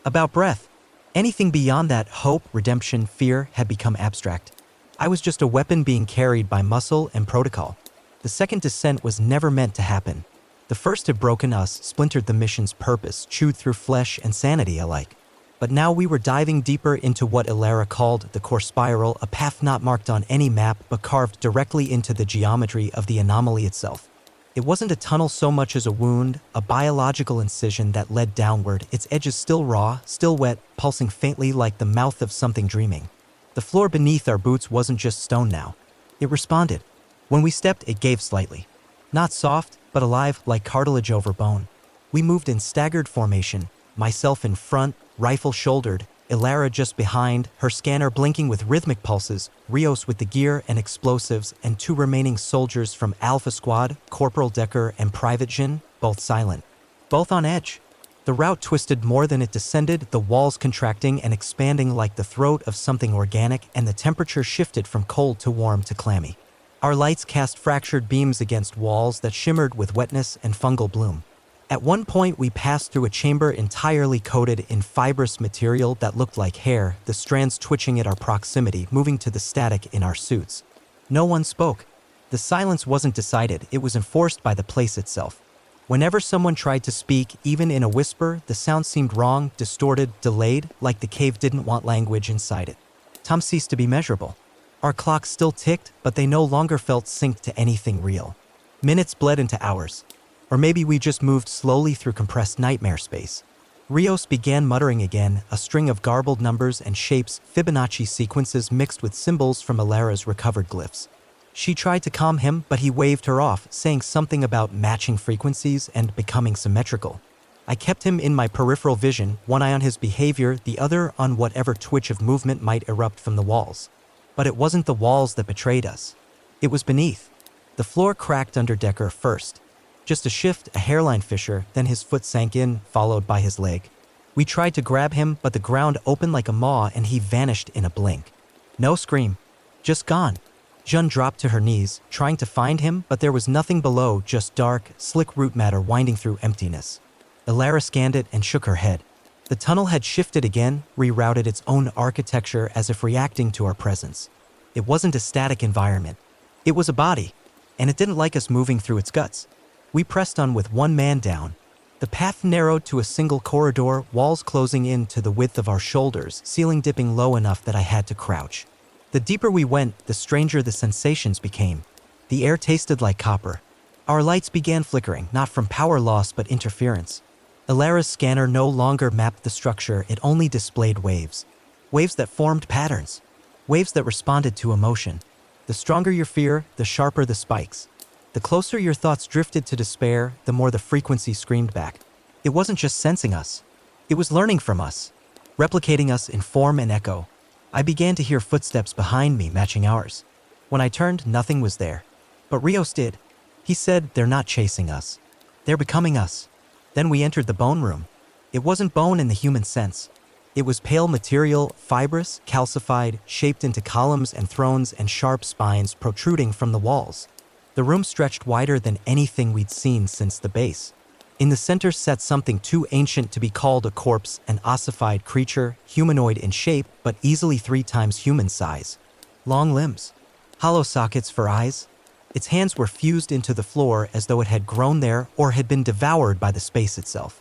about breath. Anything beyond that hope, redemption, fear had become abstract. I was just a weapon being carried by muscle and protocol. The second descent was never meant to happen. The first had broken us, splintered the mission's purpose, chewed through flesh and sanity alike. But now we were diving deeper into what Alara called the core spiral, a path not marked on any map but carved directly into the geometry of the anomaly itself. It wasn't a tunnel so much as a wound, a biological incision that led downward, its edges still raw, still wet, pulsing faintly like the mouth of something dreaming. The floor beneath our boots wasn't just stone now. It responded. When we stepped, it gave slightly. Not soft, but alive, like cartilage over bone. We moved in staggered formation, myself in front, rifle shouldered, Alara just behind, her scanner blinking with rhythmic pulses, Rios with the gear and explosives, and 2 remaining soldiers from Alpha Squad, Corporal Decker and Private Jin, both silent. Both on edge. The route twisted more than it descended, the walls contracting and expanding like the throat of something organic, and the temperature shifted from cold to warm to clammy. Our lights cast fractured beams against walls that shimmered with wetness and fungal bloom. At one point, we passed through a chamber entirely coated in fibrous material that looked like hair, the strands twitching at our proximity, moving to the static in our suits. No one spoke. The silence wasn't decided, it was enforced by the place itself. Whenever someone tried to speak, even in a whisper, the sound seemed wrong, distorted, delayed, like the cave didn't want language inside it. Time ceased to be measurable. Our clocks still ticked, but they no longer felt synced to anything real. Minutes bled into hours. Or maybe we just moved slowly through compressed nightmare space. Rios began muttering again, a string of garbled numbers and shapes, Fibonacci sequences mixed with symbols from Alara's recovered glyphs. She tried to calm him, but he waved her off, saying something about matching frequencies and becoming symmetrical. I kept him in my peripheral vision, one eye on his behavior, the other on whatever twitch of movement might erupt from the walls. But it wasn't the walls that betrayed us. It was beneath. The floor cracked under Decker first. Just a shift, a hairline fissure, then his foot sank in, followed by his leg. We tried to grab him, but the ground opened like a maw and he vanished in a blink. No scream. Just gone. Jun dropped to her knees, trying to find him, but there was nothing below, just dark, slick root matter winding through emptiness. Alara scanned it and shook her head. The tunnel had shifted again, rerouted its own architecture as if reacting to our presence. It wasn't a static environment. It was a body, and it didn't like us moving through its guts. We pressed on with one man down. The path narrowed to a single corridor, walls closing in to the width of our shoulders, ceiling dipping low enough that I had to crouch. The deeper we went, the stranger the sensations became. The air tasted like copper. Our lights began flickering, not from power loss but interference. Alara's scanner no longer mapped the structure, it only displayed waves. Waves that formed patterns. Waves that responded to emotion. The stronger your fear, the sharper the spikes. The closer your thoughts drifted to despair, the more the frequency screamed back. It wasn't just sensing us. It was learning from us, replicating us in form and echo. I began to hear footsteps behind me matching ours. When I turned, nothing was there. But Rios did. He said, "They're not chasing us. They're becoming us." Then we entered the bone room. It wasn't bone in the human sense. It was pale material, fibrous, calcified, shaped into columns and thrones and sharp spines protruding from the walls. The room stretched wider than anything we'd seen since the base. In the center sat something too ancient to be called a corpse, an ossified creature, humanoid in shape, but easily 3 times human size. Long limbs. Hollow sockets for eyes. Its hands were fused into the floor as though it had grown there or had been devoured by the space itself.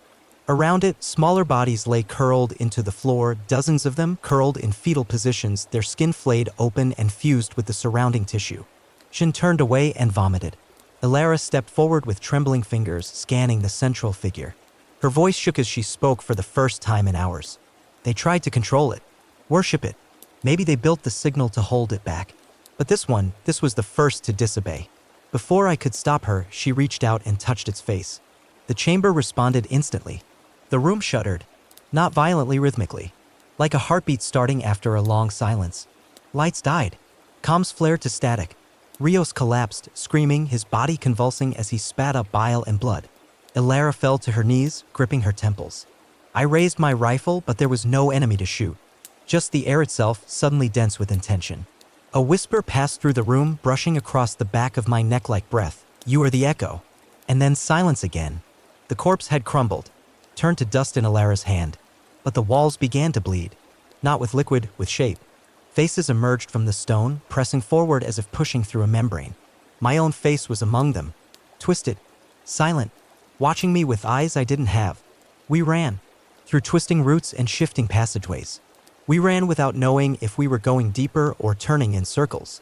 Around it, smaller bodies lay curled into the floor, dozens of them curled in fetal positions, their skin flayed open and fused with the surrounding tissue. Shin turned away and vomited. Alara stepped forward with trembling fingers, scanning the central figure. Her voice shook as she spoke for the first time in hours. They tried to control it, worship it. Maybe they built the signal to hold it back. But this was the first to disobey. Before I could stop her, she reached out and touched its face. The chamber responded instantly. The room shuddered, not violently, rhythmically, like a heartbeat starting after a long silence. Lights died. Comms flared to static. Rios collapsed, screaming, his body convulsing as he spat up bile and blood. Alara fell to her knees, gripping her temples. I raised my rifle, but there was no enemy to shoot. Just the air itself, suddenly dense with intention. A whisper passed through the room, brushing across the back of my neck like breath. "You are the echo." And then silence again. The corpse had crumbled, turned to dust in Alara's hand. But the walls began to bleed. Not with liquid, with shape. Faces emerged from the stone, pressing forward as if pushing through a membrane. My own face was among them. Twisted, silent, watching me with eyes I didn't have. We ran. Through twisting roots and shifting passageways. We ran without knowing if we were going deeper or turning in circles.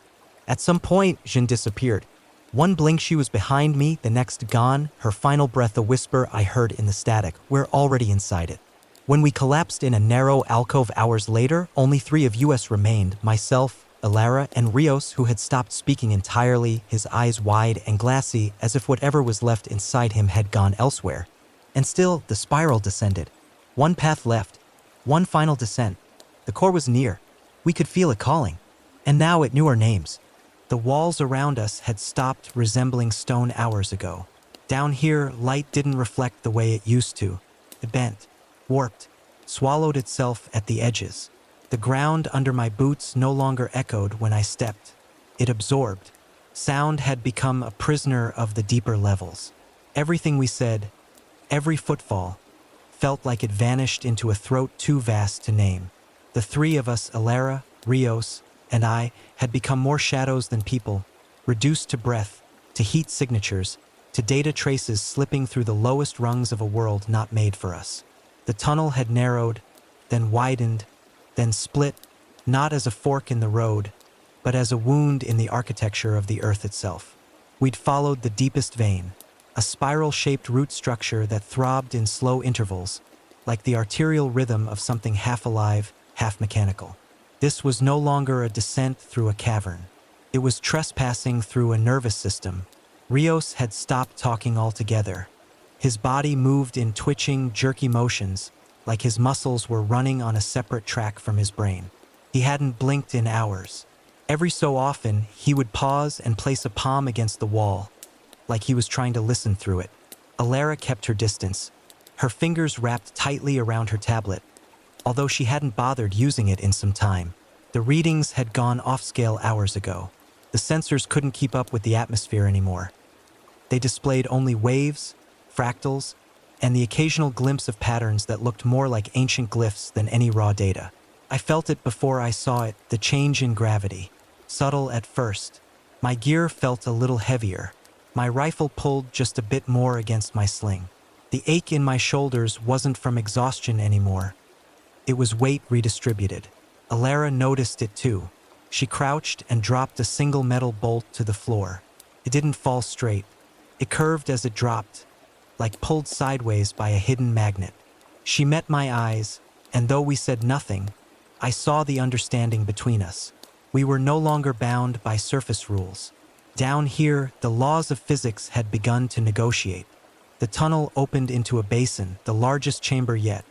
At some point, Jin disappeared. One blink she was behind me, the next gone, her final breath a whisper I heard in the static. We're already inside it. When we collapsed in a narrow alcove hours later, only 3 of us remained, myself, Alara, and Rios, who had stopped speaking entirely, his eyes wide and glassy, as if whatever was left inside him had gone elsewhere. And still, the spiral descended. One path left. One final descent. The core was near. We could feel it calling. And now it knew our names. The walls around us had stopped resembling stone hours ago. Down here, light didn't reflect the way it used to. It bent, warped, swallowed itself at the edges. The ground under my boots no longer echoed when I stepped. It absorbed. Sound had become a prisoner of the deeper levels. Everything we said, every footfall, felt like it vanished into a throat too vast to name. The three of us, Alara, Rios, and I, had become more shadows than people, reduced to breath, to heat signatures, to data traces slipping through the lowest rungs of a world not made for us. The tunnel had narrowed, then widened, then split, not as a fork in the road, but as a wound in the architecture of the earth itself. We'd followed the deepest vein, a spiral-shaped root structure that throbbed in slow intervals, like the arterial rhythm of something half alive, half mechanical. This was no longer a descent through a cavern. It was trespassing through a nervous system. Rios had stopped talking altogether. His body moved in twitching, jerky motions, like his muscles were running on a separate track from his brain. He hadn't blinked in hours. Every so often, he would pause and place a palm against the wall, like he was trying to listen through it. Alara kept her distance, her fingers wrapped tightly around her tablet, although she hadn't bothered using it in some time. The readings had gone off-scale hours ago. The sensors couldn't keep up with the atmosphere anymore. They displayed only waves, fractals, and the occasional glimpse of patterns that looked more like ancient glyphs than any raw data. I felt it before I saw it, the change in gravity. Subtle at first. My gear felt a little heavier. My rifle pulled just a bit more against my sling. The ache in my shoulders wasn't from exhaustion anymore. It was weight redistributed. Alara noticed it too. She crouched and dropped a single metal bolt to the floor. It didn't fall straight. It curved as it dropped, like pulled sideways by a hidden magnet. She met my eyes, and though we said nothing, I saw the understanding between us. We were no longer bound by surface rules. Down here, the laws of physics had begun to negotiate. The tunnel opened into a basin, the largest chamber yet,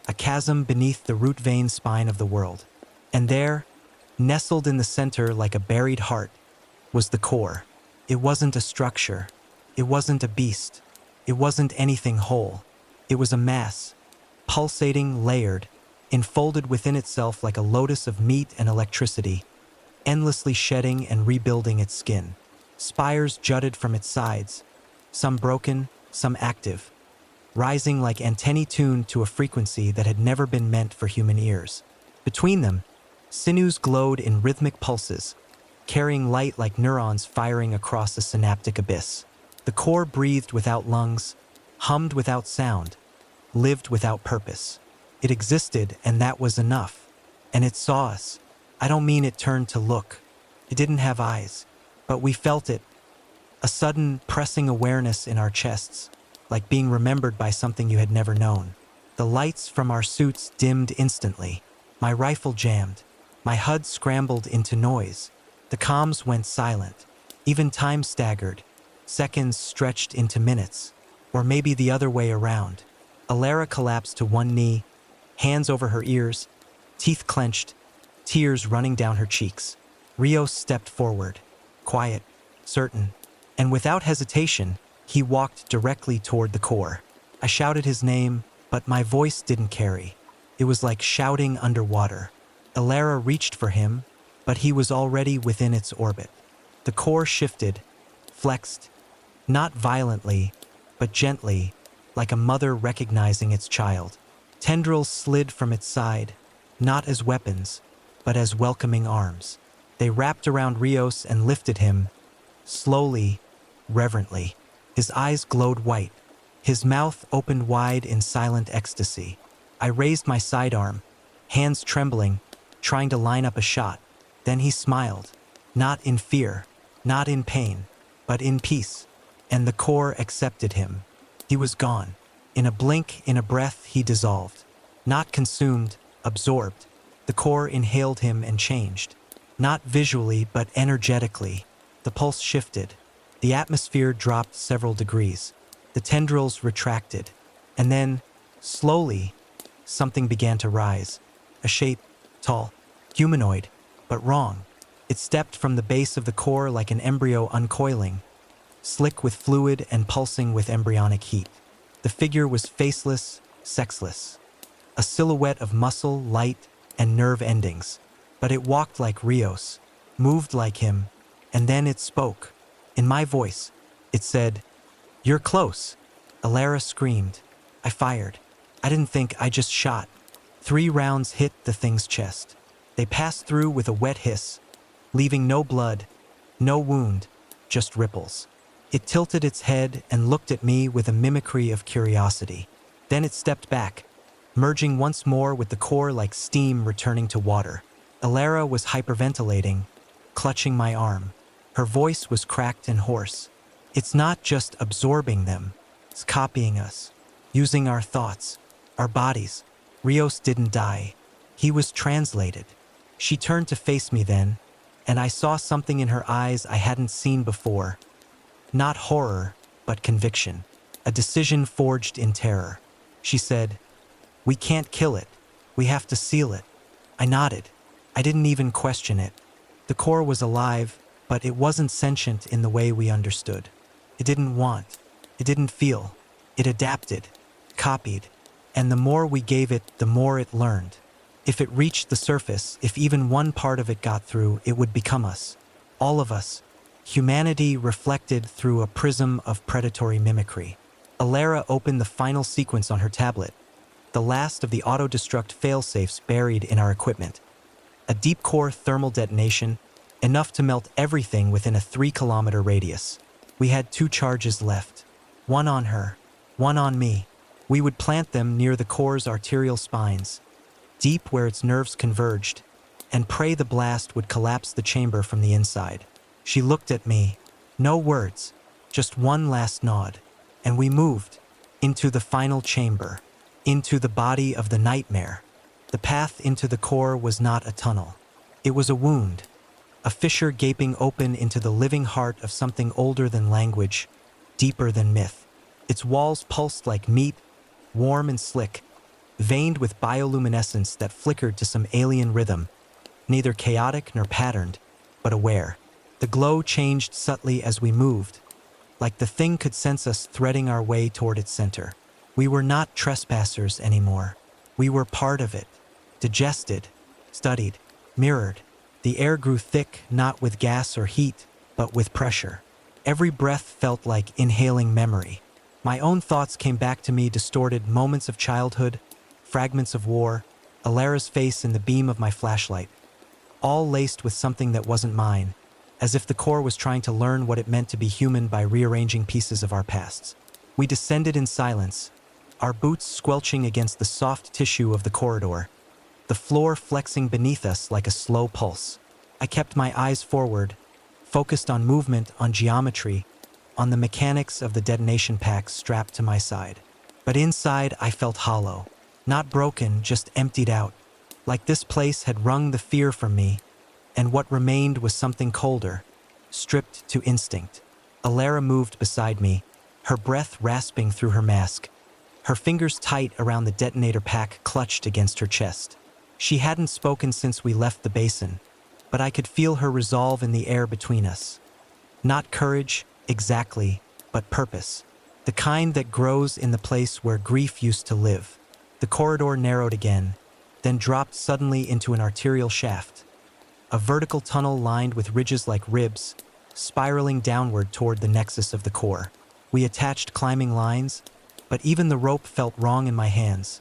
a chasm beneath the root vein spine of the world. And there, nestled in the center like a buried heart, was the core. It wasn't a structure. It wasn't a beast. It wasn't anything whole. It was a mass, pulsating, layered, enfolded within itself like a lotus of meat and electricity, endlessly shedding and rebuilding its skin. Spires jutted from its sides, some broken, some active, rising like antennae tuned to a frequency that had never been meant for human ears. Between them, sinews glowed in rhythmic pulses, carrying light like neurons firing across a synaptic abyss. The core breathed without lungs, hummed without sound, lived without purpose. It existed, and that was enough. And it saw us. I don't mean it turned to look. It didn't have eyes, but we felt it. A sudden, pressing awareness in our chests, like being remembered by something you had never known. The lights from our suits dimmed instantly. My rifle jammed. My HUD scrambled into noise. The comms went silent. Even time staggered. Seconds stretched into minutes. Or maybe the other way around. Alara collapsed to one knee, hands over her ears, teeth clenched, tears running down her cheeks. Rios stepped forward, quiet, certain, and without hesitation, he walked directly toward the core. I shouted his name, but my voice didn't carry. It was like shouting underwater. Alara reached for him, but he was already within its orbit. The core shifted, flexed, not violently, but gently, like a mother recognizing its child. Tendrils slid from its side, not as weapons, but as welcoming arms. They wrapped around Rios and lifted him, slowly, reverently. His eyes glowed white. His mouth opened wide in silent ecstasy. I raised my sidearm, hands trembling, trying to line up a shot. Then he smiled, not in fear, not in pain, but in peace. And the core accepted him. He was gone. In a blink, in a breath, he dissolved. Not consumed, absorbed. The core inhaled him and changed. Not visually, but energetically. The pulse shifted. The atmosphere dropped several degrees. The tendrils retracted. And then, slowly, something began to rise. A shape, tall, humanoid, but wrong. It stepped from the base of the core like an embryo uncoiling, slick with fluid and pulsing with embryonic heat. The figure was faceless, sexless. A silhouette of muscle, light, and nerve endings. But it walked like Rios, moved like him, and then it spoke. In my voice, it said, "You're close." Alara screamed. I fired. I didn't think, I just shot. 3 rounds hit the thing's chest. They passed through with a wet hiss, leaving no blood, no wound, just ripples. It tilted its head and looked at me with a mimicry of curiosity. Then it stepped back, merging once more with the core like steam returning to water. Alara was hyperventilating, clutching my arm. Her voice was cracked and hoarse. "It's not just absorbing them, it's copying us, using our thoughts, our bodies." Rios didn't die. He was translated. She turned to face me then, and I saw something in her eyes I hadn't seen before. Not horror, but conviction. A decision forged in terror. She said, "We can't kill it. We have to seal it." I nodded. I didn't even question it. The core was alive, but it wasn't sentient in the way we understood. It didn't want. It didn't feel. It adapted, copied, and the more we gave it, the more it learned. If it reached the surface, if even one part of it got through, it would become us. All of us. Humanity reflected through a prism of predatory mimicry. Alara opened the final sequence on her tablet, the last of the auto-destruct failsafes buried in our equipment. A deep-core thermal detonation, enough to melt everything within a 3-kilometer radius. We had 2 charges left. One on her, one on me. We would plant them near the core's arterial spines, deep where its nerves converged, and pray the blast would collapse the chamber from the inside. She looked at me. No words, just one last nod. And we moved into the final chamber, into the body of the nightmare. The path into the core was not a tunnel. It was a wound, a fissure gaping open into the living heart of something older than language, deeper than myth. Its walls pulsed like meat, warm and slick, veined with bioluminescence that flickered to some alien rhythm, neither chaotic nor patterned, but aware. The glow changed subtly as we moved, like the thing could sense us threading our way toward its center. We were not trespassers anymore. We were part of it, digested, studied, mirrored. The air grew thick, not with gas or heat, but with pressure. Every breath felt like inhaling memory. My own thoughts came back to me, distorted moments of childhood, fragments of war, Alara's face in the beam of my flashlight, all laced with something that wasn't mine, as if the core was trying to learn what it meant to be human by rearranging pieces of our pasts. We descended in silence, our boots squelching against the soft tissue of the corridor, the floor flexing beneath us like a slow pulse. I kept my eyes forward, focused on movement, on geometry, on the mechanics of the detonation packs strapped to my side. But inside, I felt hollow. Not broken, just emptied out. Like this place had wrung the fear from me, and what remained was something colder, stripped to instinct. Alara moved beside me, her breath rasping through her mask, her fingers tight around the detonator pack clutched against her chest. She hadn't spoken since we left the basin, but I could feel her resolve in the air between us. Not courage, exactly, but purpose. The kind that grows in the place where grief used to live. The corridor narrowed again, then dropped suddenly into an arterial shaft. A vertical tunnel lined with ridges like ribs, spiraling downward toward the nexus of the core. We attached climbing lines, but even the rope felt wrong in my hands,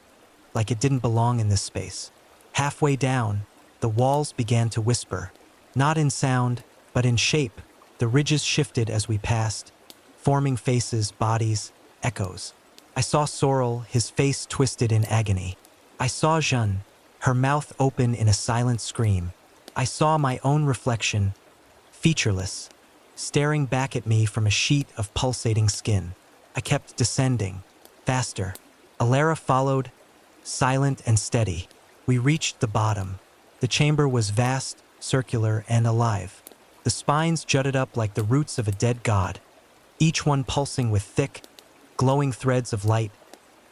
like it didn't belong in this space. Halfway down, the walls began to whisper, not in sound, but in shape. The ridges shifted as we passed, forming faces, bodies, echoes. I saw Sorrel, his face twisted in agony. I saw Jeanne, her mouth open in a silent scream. I saw my own reflection, featureless, staring back at me from a sheet of pulsating skin. I kept descending, faster. Alara followed, silent and steady. We reached the bottom. The chamber was vast, circular, and alive. The spines jutted up like the roots of a dead god, each one pulsing with thick, glowing threads of light,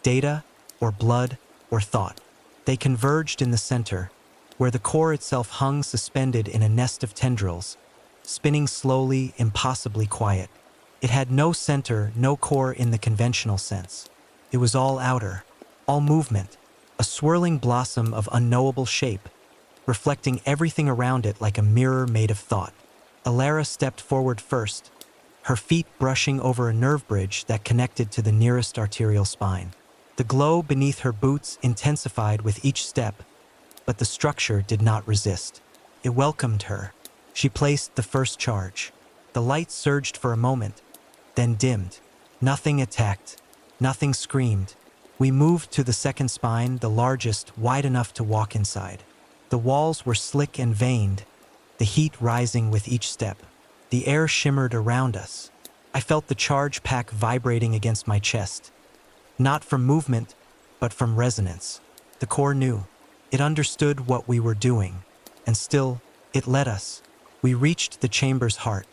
data, or blood, or thought. They converged in the center, where the core itself hung suspended in a nest of tendrils, spinning slowly, impossibly quiet. It had no center, no core in the conventional sense. It was all outer, all movement, a swirling blossom of unknowable shape, reflecting everything around it like a mirror made of thought. Alara stepped forward first, her feet brushing over a nerve bridge that connected to the nearest arterial spine. The glow beneath her boots intensified with each step, but the structure did not resist. It welcomed her. She placed the first charge. The light surged for a moment, then dimmed. Nothing attacked. Nothing screamed. We moved to the second spine, the largest, wide enough to walk inside. The walls were slick and veined, the heat rising with each step. The air shimmered around us. I felt the charge pack vibrating against my chest. Not from movement, but from resonance. The core knew. It understood what we were doing. And still, it led us. We reached the chamber's heart,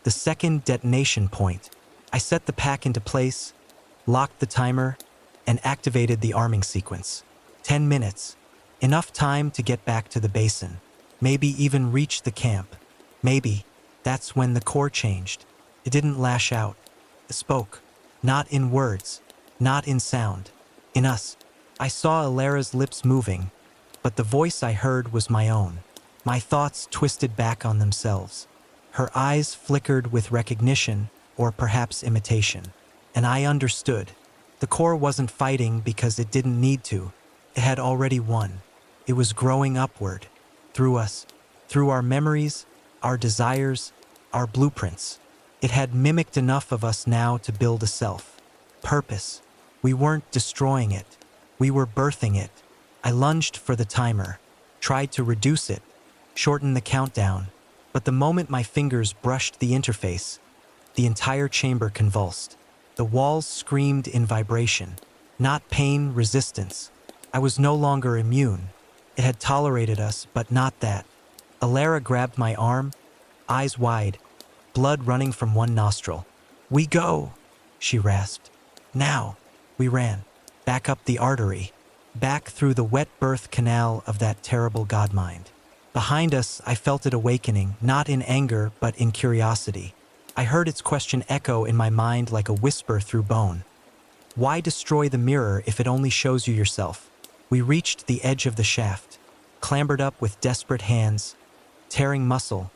the second detonation point. I set the pack into place, locked the timer, and activated the arming sequence. 10 minutes. Enough time to get back to the basin. Maybe even reach the camp. Maybe. That's when the core changed. It didn't lash out. It spoke. Not in words. Not in sound. In us. I saw Alara's lips moving, but the voice I heard was my own. My thoughts twisted back on themselves. Her eyes flickered with recognition, or perhaps imitation. And I understood. The core wasn't fighting because it didn't need to. It had already won. It was growing upward. Through us. Through our memories, our desires, our blueprints. It had mimicked enough of us now to build a self. Purpose. We weren't destroying it. We were birthing it. I lunged for the timer, tried to reduce it, shorten the countdown, but the moment my fingers brushed the interface, the entire chamber convulsed. The walls screamed in vibration, not pain, resistance. I was no longer immune. It had tolerated us, but not that. Alara grabbed my arm, eyes wide, blood running from one nostril. "We go," she rasped. "Now." We ran, back up the artery, back through the wet birth canal of that terrible godmind. Behind us, I felt it awakening, not in anger, but in curiosity. I heard its question echo in my mind like a whisper through bone. Why destroy the mirror if it only shows you yourself? We reached the edge of the shaft, clambered up with desperate hands, tearing muscle,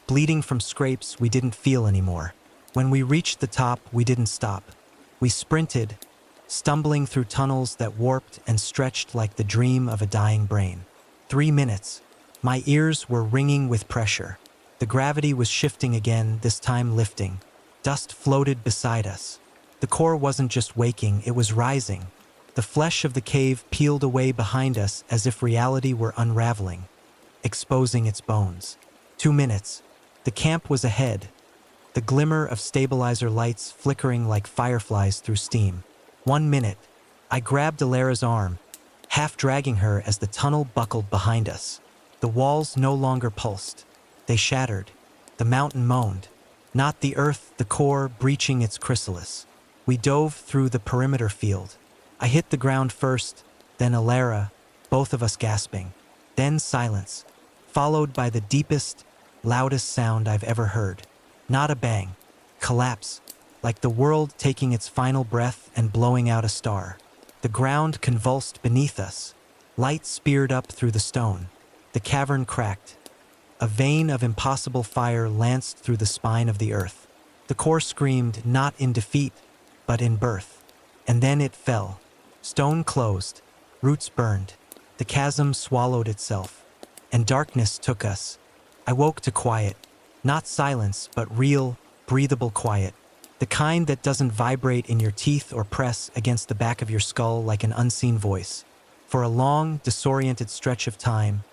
bleeding from scrapes we didn't feel anymore. When we reached the top, we didn't stop. We sprinted, stumbling through tunnels that warped and stretched like the dream of a dying brain. 3 minutes. My ears were ringing with pressure. The gravity was shifting again, this time lifting. Dust floated beside us. The core wasn't just waking, it was rising. The flesh of the cave peeled away behind us as if reality were unraveling, exposing its bones. 2 minutes. The camp was ahead, the glimmer of stabilizer lights flickering like fireflies through steam. 1 minute. I grabbed Alara's arm, half dragging her as the tunnel buckled behind us. The walls no longer pulsed. They shattered. The mountain moaned. Not the earth, the core breaching its chrysalis. We dove through the perimeter field. I hit the ground first, then Alara, both of us gasping. Then silence, followed by the deepest, loudest sound I've ever heard. Not a bang. Collapse. Like the world taking its final breath and blowing out a star. The ground convulsed beneath us. Light speared up through the stone. The cavern cracked. A vein of impossible fire lanced through the spine of the earth. The core screamed not in defeat, but in birth. And then it fell. Stone closed. Roots burned. The chasm swallowed itself. And darkness took us. I woke to quiet. Not silence, but real, breathable quiet. The kind that doesn't vibrate in your teeth or press against the back of your skull like an unseen voice. For a long, disoriented stretch of time,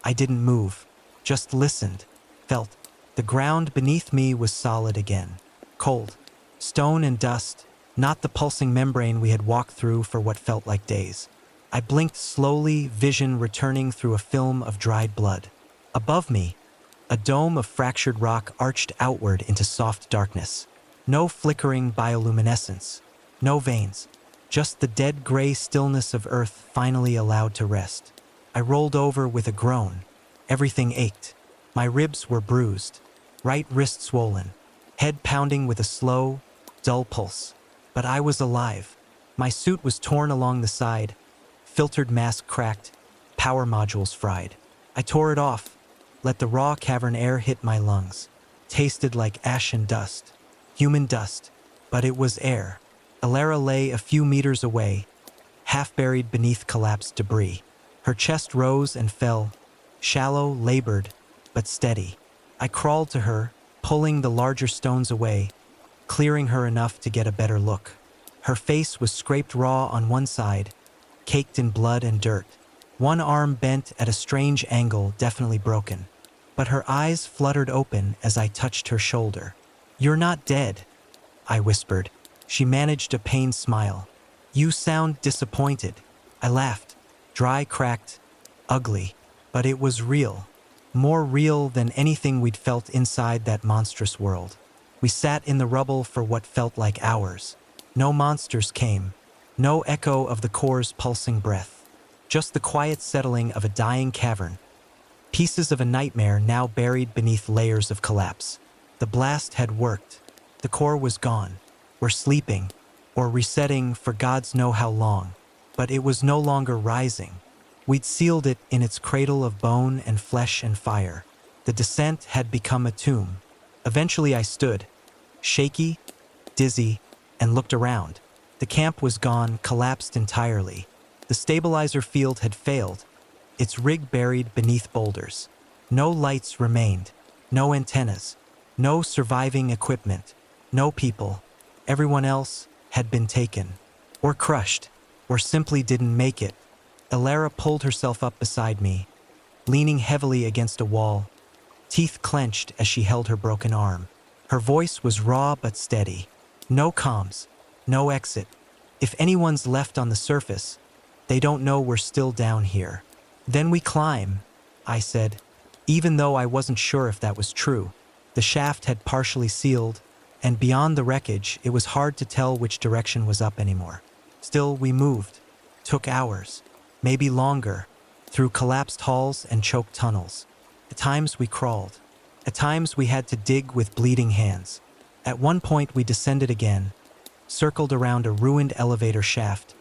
I didn't move, just listened, felt. The ground beneath me was solid again, cold. Stone and dust, not the pulsing membrane we had walked through for what felt like days. I blinked slowly, vision returning through a film of dried blood. Above me, a dome of fractured rock arched outward into soft darkness. No flickering bioluminescence, no veins, just the dead gray stillness of earth finally allowed to rest. I rolled over with a groan. Everything ached. My ribs were bruised, right wrist swollen, head pounding with a slow, dull pulse. But I was alive. My suit was torn along the side, Filtered mask cracked, power modules fried. I tore it off, let the raw cavern air hit my lungs. Tasted like ash and dust. Human dust, but it was air. Alara lay a few meters away, half buried beneath collapsed debris. Her chest rose and fell, shallow, labored, but steady. I crawled to her, pulling the larger stones away, clearing her enough to get a better look. Her face was scraped raw on one side, caked in blood and dirt. One arm bent at a strange angle, definitely broken. But her eyes fluttered open as I touched her shoulder. "You're not dead," I whispered. She managed a pained smile. "You sound disappointed." I laughed. Dry, cracked, ugly. But it was real. More real than anything we'd felt inside that monstrous world. We sat in the rubble for what felt like hours. No monsters came. No echo of the core's pulsing breath. Just the quiet settling of a dying cavern. Pieces of a nightmare now buried beneath layers of collapse. The blast had worked. The core was gone. We're sleeping, or resetting for gods know how long. But it was no longer rising. We'd sealed it in its cradle of bone and flesh and fire. The descent had become a tomb. Eventually I stood, shaky, dizzy, and looked around. The camp was gone, collapsed entirely. The stabilizer field had failed, its rig buried beneath boulders. No lights remained, no antennas, no surviving equipment, no people. Everyone else had been taken, or crushed, or simply didn't make it. Alara pulled herself up beside me, leaning heavily against a wall, teeth clenched as she held her broken arm. Her voice was raw but steady. "No comms, no exit. If anyone's left on the surface, they don't know we're still down here." "Then we climb," I said, even though I wasn't sure if that was true. The shaft had partially sealed, and beyond the wreckage, it was hard to tell which direction was up anymore. Still, we moved. Took hours, maybe longer, through collapsed halls and choked tunnels. At times we crawled. At times we had to dig with bleeding hands. At one point we descended again, circled around a ruined elevator shaft,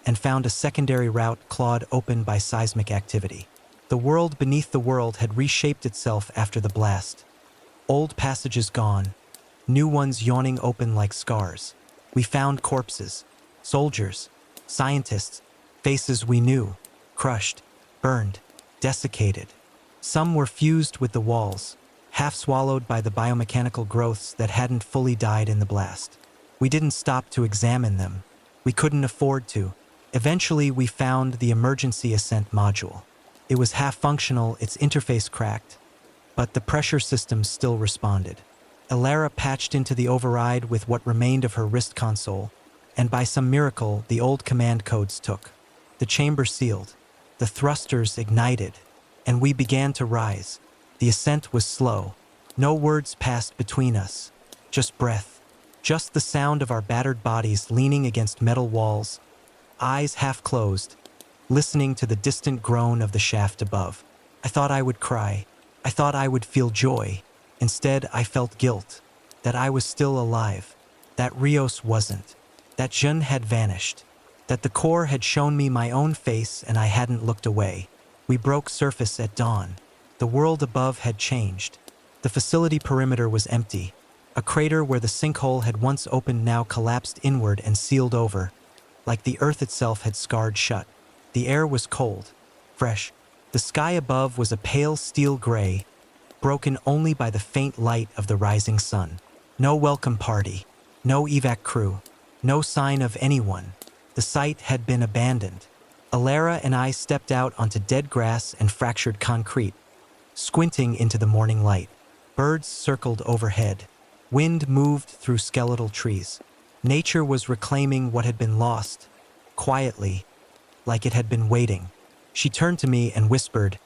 and found a secondary route clawed open by seismic activity. The world beneath the world had reshaped itself after the blast. Old passages gone, new ones yawning open like scars. We found corpses, soldiers, scientists, faces we knew, crushed, burned, desiccated. Some were fused with the walls, half swallowed by the biomechanical growths that hadn't fully died in the blast. We didn't stop to examine them. We couldn't afford to. Eventually, we found the emergency ascent module. It was half functional, its interface cracked, but the pressure systems still responded. Alara patched into the override with what remained of her wrist console, and by some miracle, the old command codes took. The chamber sealed, the thrusters ignited, and we began to rise. The ascent was slow. No words passed between us, just breath, just the sound of our battered bodies leaning against metal walls, eyes half closed, listening to the distant groan of the shaft above. I thought I would cry. I thought I would feel joy. Instead, I felt guilt, that I was still alive, that Rios wasn't, that Jun had vanished, that the core had shown me my own face and I hadn't looked away. We broke surface at dawn. The world above had changed. The facility perimeter was empty. A crater where the sinkhole had once opened now collapsed inward and sealed over, like the earth itself had scarred shut. The air was cold, fresh. The sky above was a pale steel gray, broken only by the faint light of the rising sun. No welcome party, no evac crew, no sign of anyone. The site had been abandoned. Alara and I stepped out onto dead grass and fractured concrete, squinting into the morning light. Birds circled overhead. Wind moved through skeletal trees. Nature was reclaiming what had been lost, quietly, like it had been waiting. She turned to me and whispered,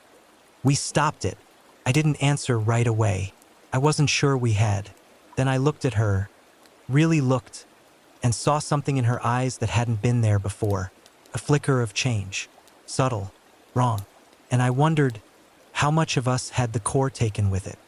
"We stopped it." I didn't answer right away. I wasn't sure we had. Then I looked at her, really looked, and saw something in her eyes that hadn't been there before. A flicker of change. Subtle, wrong. And I wondered how much of us had the core taken with it.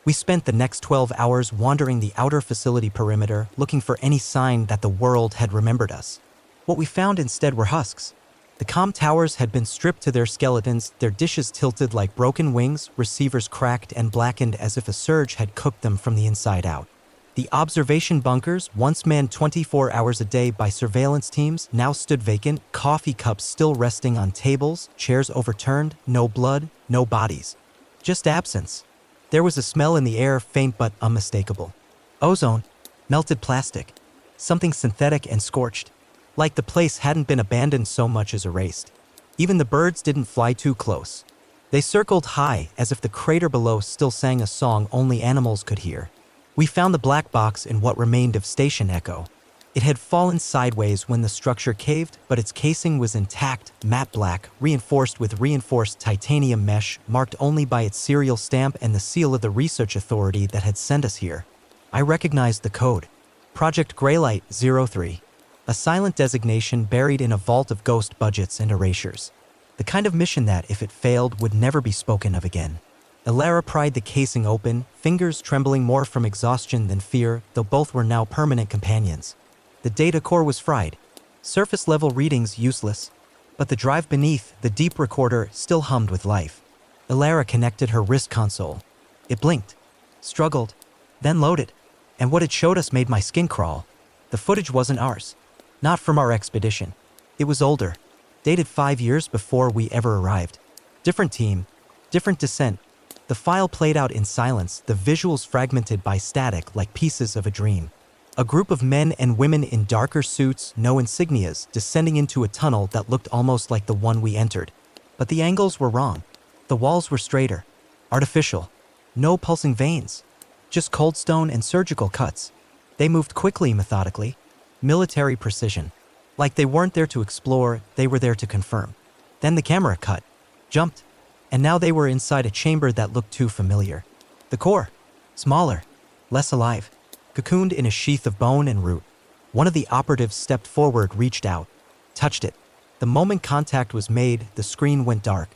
We spent the next 12 hours wandering the outer facility perimeter, looking for any sign that the world had remembered us. What we found instead were husks. The The comm towers had been stripped to their skeletons, their dishes tilted like broken wings, receivers cracked and blackened as if a surge had cooked them from the inside out. The observation bunkers, once manned 24 hours a day by surveillance teams, now stood vacant, coffee cups still resting on tables, chairs overturned, no blood, no bodies. Just absence. There was a smell in the air, faint but unmistakable. Ozone, melted plastic, something synthetic and scorched. Like the place hadn't been abandoned so much as erased. Even the birds didn't fly too close. They circled high, as if the crater below still sang a song only animals could hear. We found the black box in what remained of station echo. It had fallen sideways when the structure caved, but its casing was intact, matte black, reinforced with reinforced titanium mesh, marked only by its serial stamp and the seal of the research authority that had sent us here. I recognized the code. Project Greylight 03. A silent designation buried in a vault of ghost budgets and erasures. The kind of mission that, if it failed, would never be spoken of again. Elara pried the casing open, fingers trembling more from exhaustion than fear, though both were now permanent companions. The data core was fried. Surface-level readings useless. But the drive beneath, the deep recorder, still hummed with life. Elara connected her wrist console. It blinked, struggled, then loaded. And what it showed us made my skin crawl. The footage wasn't ours. Not from our expedition. It was older. Dated 5 years before we ever arrived. Different team. Different descent. The file played out in silence, the visuals fragmented by static like pieces of a dream. A group of men and women in darker suits, no insignias, descending into a tunnel that looked almost like the one we entered. But the angles were wrong. The walls were straighter. Artificial. No pulsing veins. Just cold stone and surgical cuts. They moved quickly, methodically. Military precision. Like they weren't there to explore, they were there to confirm. Then the camera cut. Jumped. And now they were inside a chamber that looked too familiar. The core. Smaller. Less alive. Cocooned in a sheath of bone and root. One of the operatives stepped forward, reached out. Touched it. The moment contact was made, the screen went dark.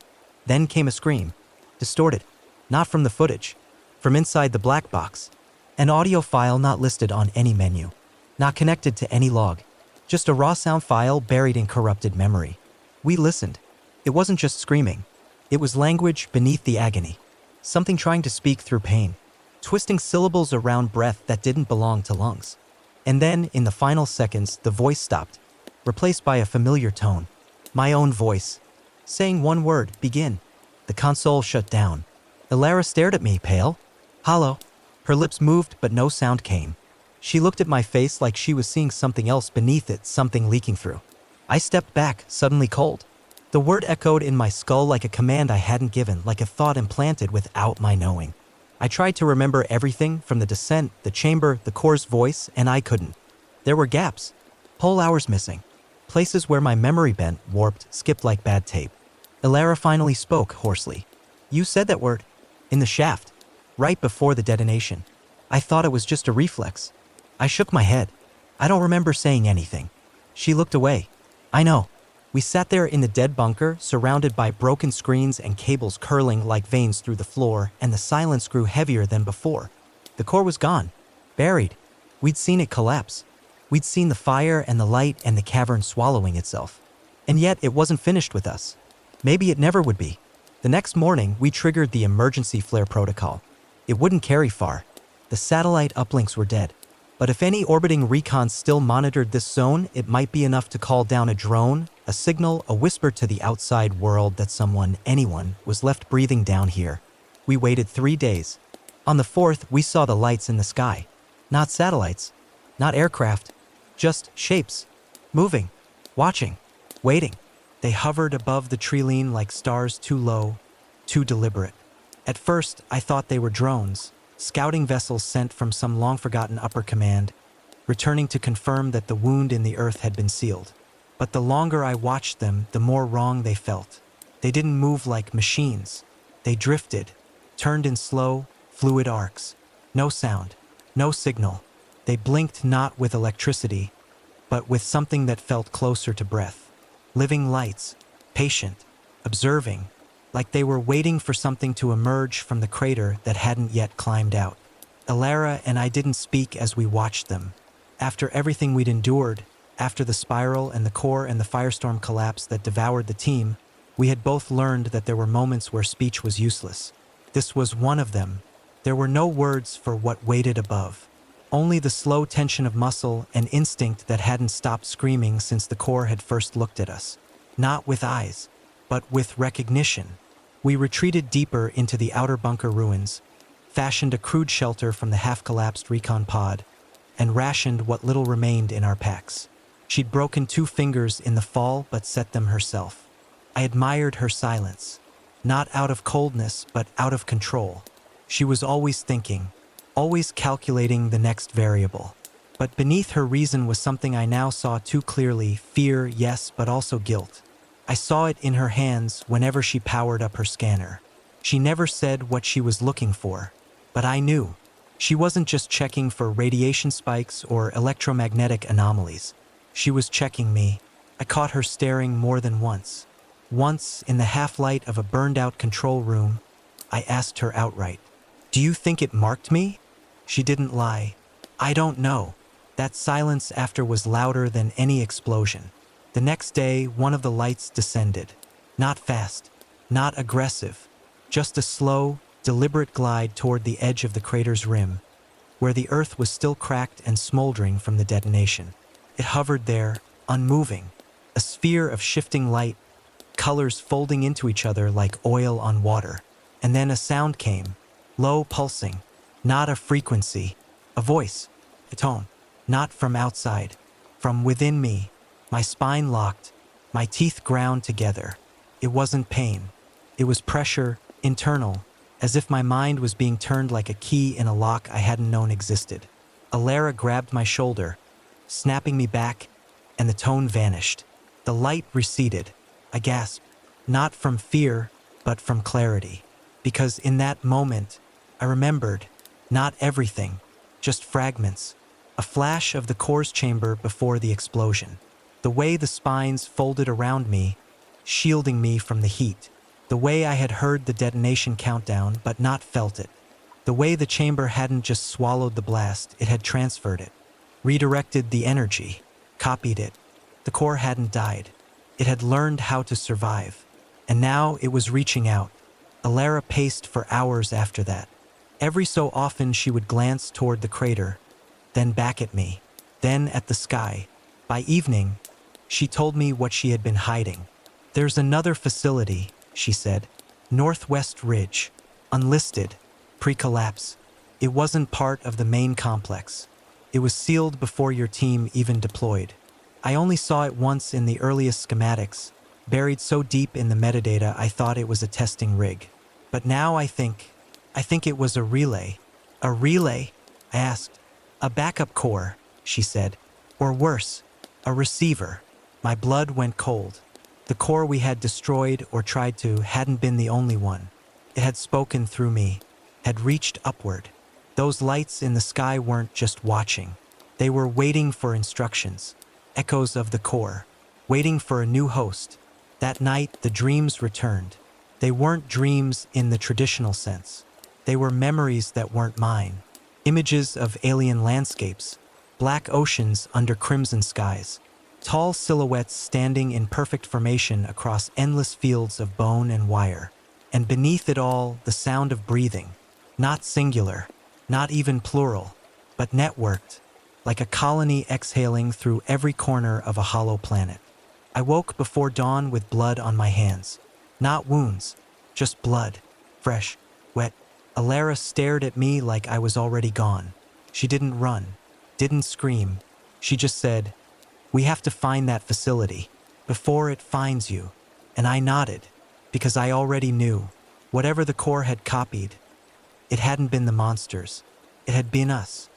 Then came a scream. Distorted. Not from the footage. From inside the black box. An audio file not listed on any menu. Not connected to any log. Just a raw sound file buried in corrupted memory. We listened. It wasn't just screaming. It was language beneath the agony. Something trying to speak through pain. Twisting syllables around breath that didn't belong to lungs. And then, in the final seconds, the voice stopped. Replaced by a familiar tone. My own voice. Saying one word, begin. The console shut down. Elara stared at me, pale. Hollow. Her lips moved, but no sound came. She looked at my face like she was seeing something else beneath it, something leaking through. I stepped back, suddenly cold. The word echoed in my skull like a command I hadn't given, like a thought implanted without my knowing. I tried to remember everything, from the descent, the chamber, the core's voice, and I couldn't. There were gaps. Whole hours missing. Places where my memory bent, warped, skipped like bad tape. Elara finally spoke, hoarsely. You said that word. In the shaft. Right before the detonation. I thought it was just a reflex. I shook my head. I don't remember saying anything. She looked away. I know. We sat there in the dead bunker, surrounded by broken screens and cables curling like veins through the floor, and the silence grew heavier than before. The core was gone. Buried. We'd seen it collapse. We'd seen the fire and the light and the cavern swallowing itself. And yet it wasn't finished with us. Maybe it never would be. The next morning, we triggered the emergency flare protocol. It wouldn't carry far. The satellite uplinks were dead. But if any orbiting recon still monitored this zone, it might be enough to call down a drone, a signal, a whisper to the outside world that someone, anyone, was left breathing down here. We waited 3 days. On the 4th, we saw the lights in the sky. Not satellites. Not aircraft. Just shapes. Moving. Watching. Waiting. They hovered above the tree line like stars too low, too deliberate. At first, I thought they were drones. Scouting vessels sent from some long-forgotten upper command, returning to confirm that the wound in the earth had been sealed. But the longer I watched them, the more wrong they felt. They didn't move like machines. They drifted, turned in slow, fluid arcs. No sound, no signal. They blinked not with electricity, but with something that felt closer to breath. Living lights, patient, observing, like they were waiting for something to emerge from the crater that hadn't yet climbed out. Elara and I didn't speak as we watched them. After everything we'd endured, After the spiral and the core and the firestorm collapse that devoured the team, we had both learned that there were moments where speech was useless. This was one of them. There were no words for what waited above. Only the slow tension of muscle and instinct that hadn't stopped screaming since the core had first looked at us. Not with eyes, but with recognition. We retreated deeper into the outer bunker ruins, fashioned a crude shelter from the half-collapsed recon pod, and rationed what little remained in our packs. She'd broken 2 fingers in the fall but set them herself. I admired her silence, not out of coldness but out of control. She was always thinking, always calculating the next variable. But beneath her reason was something I now saw too clearly: fear, yes, but also guilt. I saw it in her hands whenever she powered up her scanner. She never said what she was looking for, but I knew. She wasn't just checking for radiation spikes or electromagnetic anomalies. She was checking me. I caught her staring more than once. Once, in the half-light of a burned-out control room, I asked her outright, "Do you think it marked me?" She didn't lie. "I don't know." That silence after was louder than any explosion. The next day, one of the lights descended. Not fast, not aggressive, just a slow, deliberate glide toward the edge of the crater's rim, where the earth was still cracked and smoldering from the detonation. It hovered there, unmoving, a sphere of shifting light, colors folding into each other like oil on water. And then a sound came, low, pulsing, not a frequency, a voice, a tone, not from outside, from within me. My spine locked, my teeth ground together. It wasn't pain. It was pressure, internal, as if my mind was being turned like a key in a lock I hadn't known existed. Alara grabbed my shoulder, snapping me back, and the tone vanished. The light receded. I gasped, not from fear, but from clarity. Because in that moment, I remembered, not everything, just fragments. A flash of the core's chamber before the explosion. The way the spines folded around me, shielding me from the heat. The way I had heard the detonation countdown but not felt it. The way the chamber hadn't just swallowed the blast, it had transferred it. Redirected the energy, copied it. The core hadn't died. It had learned how to survive. And now it was reaching out. Alara paced for hours after that. Every so often she would glance toward the crater, then back at me, then at the sky. By evening, she told me what she had been hiding. "There's another facility," she said. "Northwest Ridge. Unlisted. Pre-collapse. It wasn't part of the main complex. It was sealed before your team even deployed. I only saw it once in the earliest schematics, buried so deep in the metadata I thought it was a testing rig. But now I think it was a relay." "A relay?" I asked. "A backup core," she said. "Or worse, a receiver." My blood went cold. The core we had destroyed or tried to hadn't been the only one. It had spoken through me, had reached upward. Those lights in the sky weren't just watching. They were waiting for instructions, echoes of the core, waiting for a new host. That night, the dreams returned. They weren't dreams in the traditional sense. They were memories that weren't mine. Images of alien landscapes, black oceans under crimson skies, tall silhouettes standing in perfect formation across endless fields of bone and wire. And beneath it all, the sound of breathing. Not singular, not even plural, but networked, like a colony exhaling through every corner of a hollow planet. I woke before dawn with blood on my hands. Not wounds, just blood, fresh, wet. Alara stared at me like I was already gone. She didn't run, didn't scream. She just said, "We have to find that facility, before it finds you." And I nodded, because I already knew. Whatever the core had copied, it hadn't been the monsters. It had been us.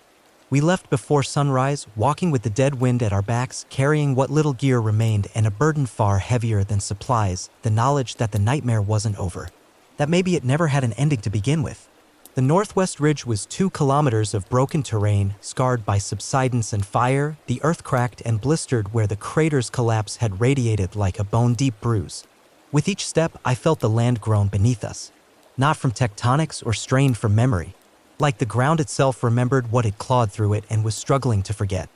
We left before sunrise, walking with the dead wind at our backs, carrying what little gear remained and a burden far heavier than supplies, the knowledge that the nightmare wasn't over, that maybe it never had an ending to begin with. The Northwest Ridge was 2 kilometers of broken terrain, scarred by subsidence and fire, the earth cracked and blistered where the crater's collapse had radiated like a bone-deep bruise. With each step, I felt the land groan beneath us, not from tectonics or strain from memory, like the ground itself remembered what had clawed through it and was struggling to forget.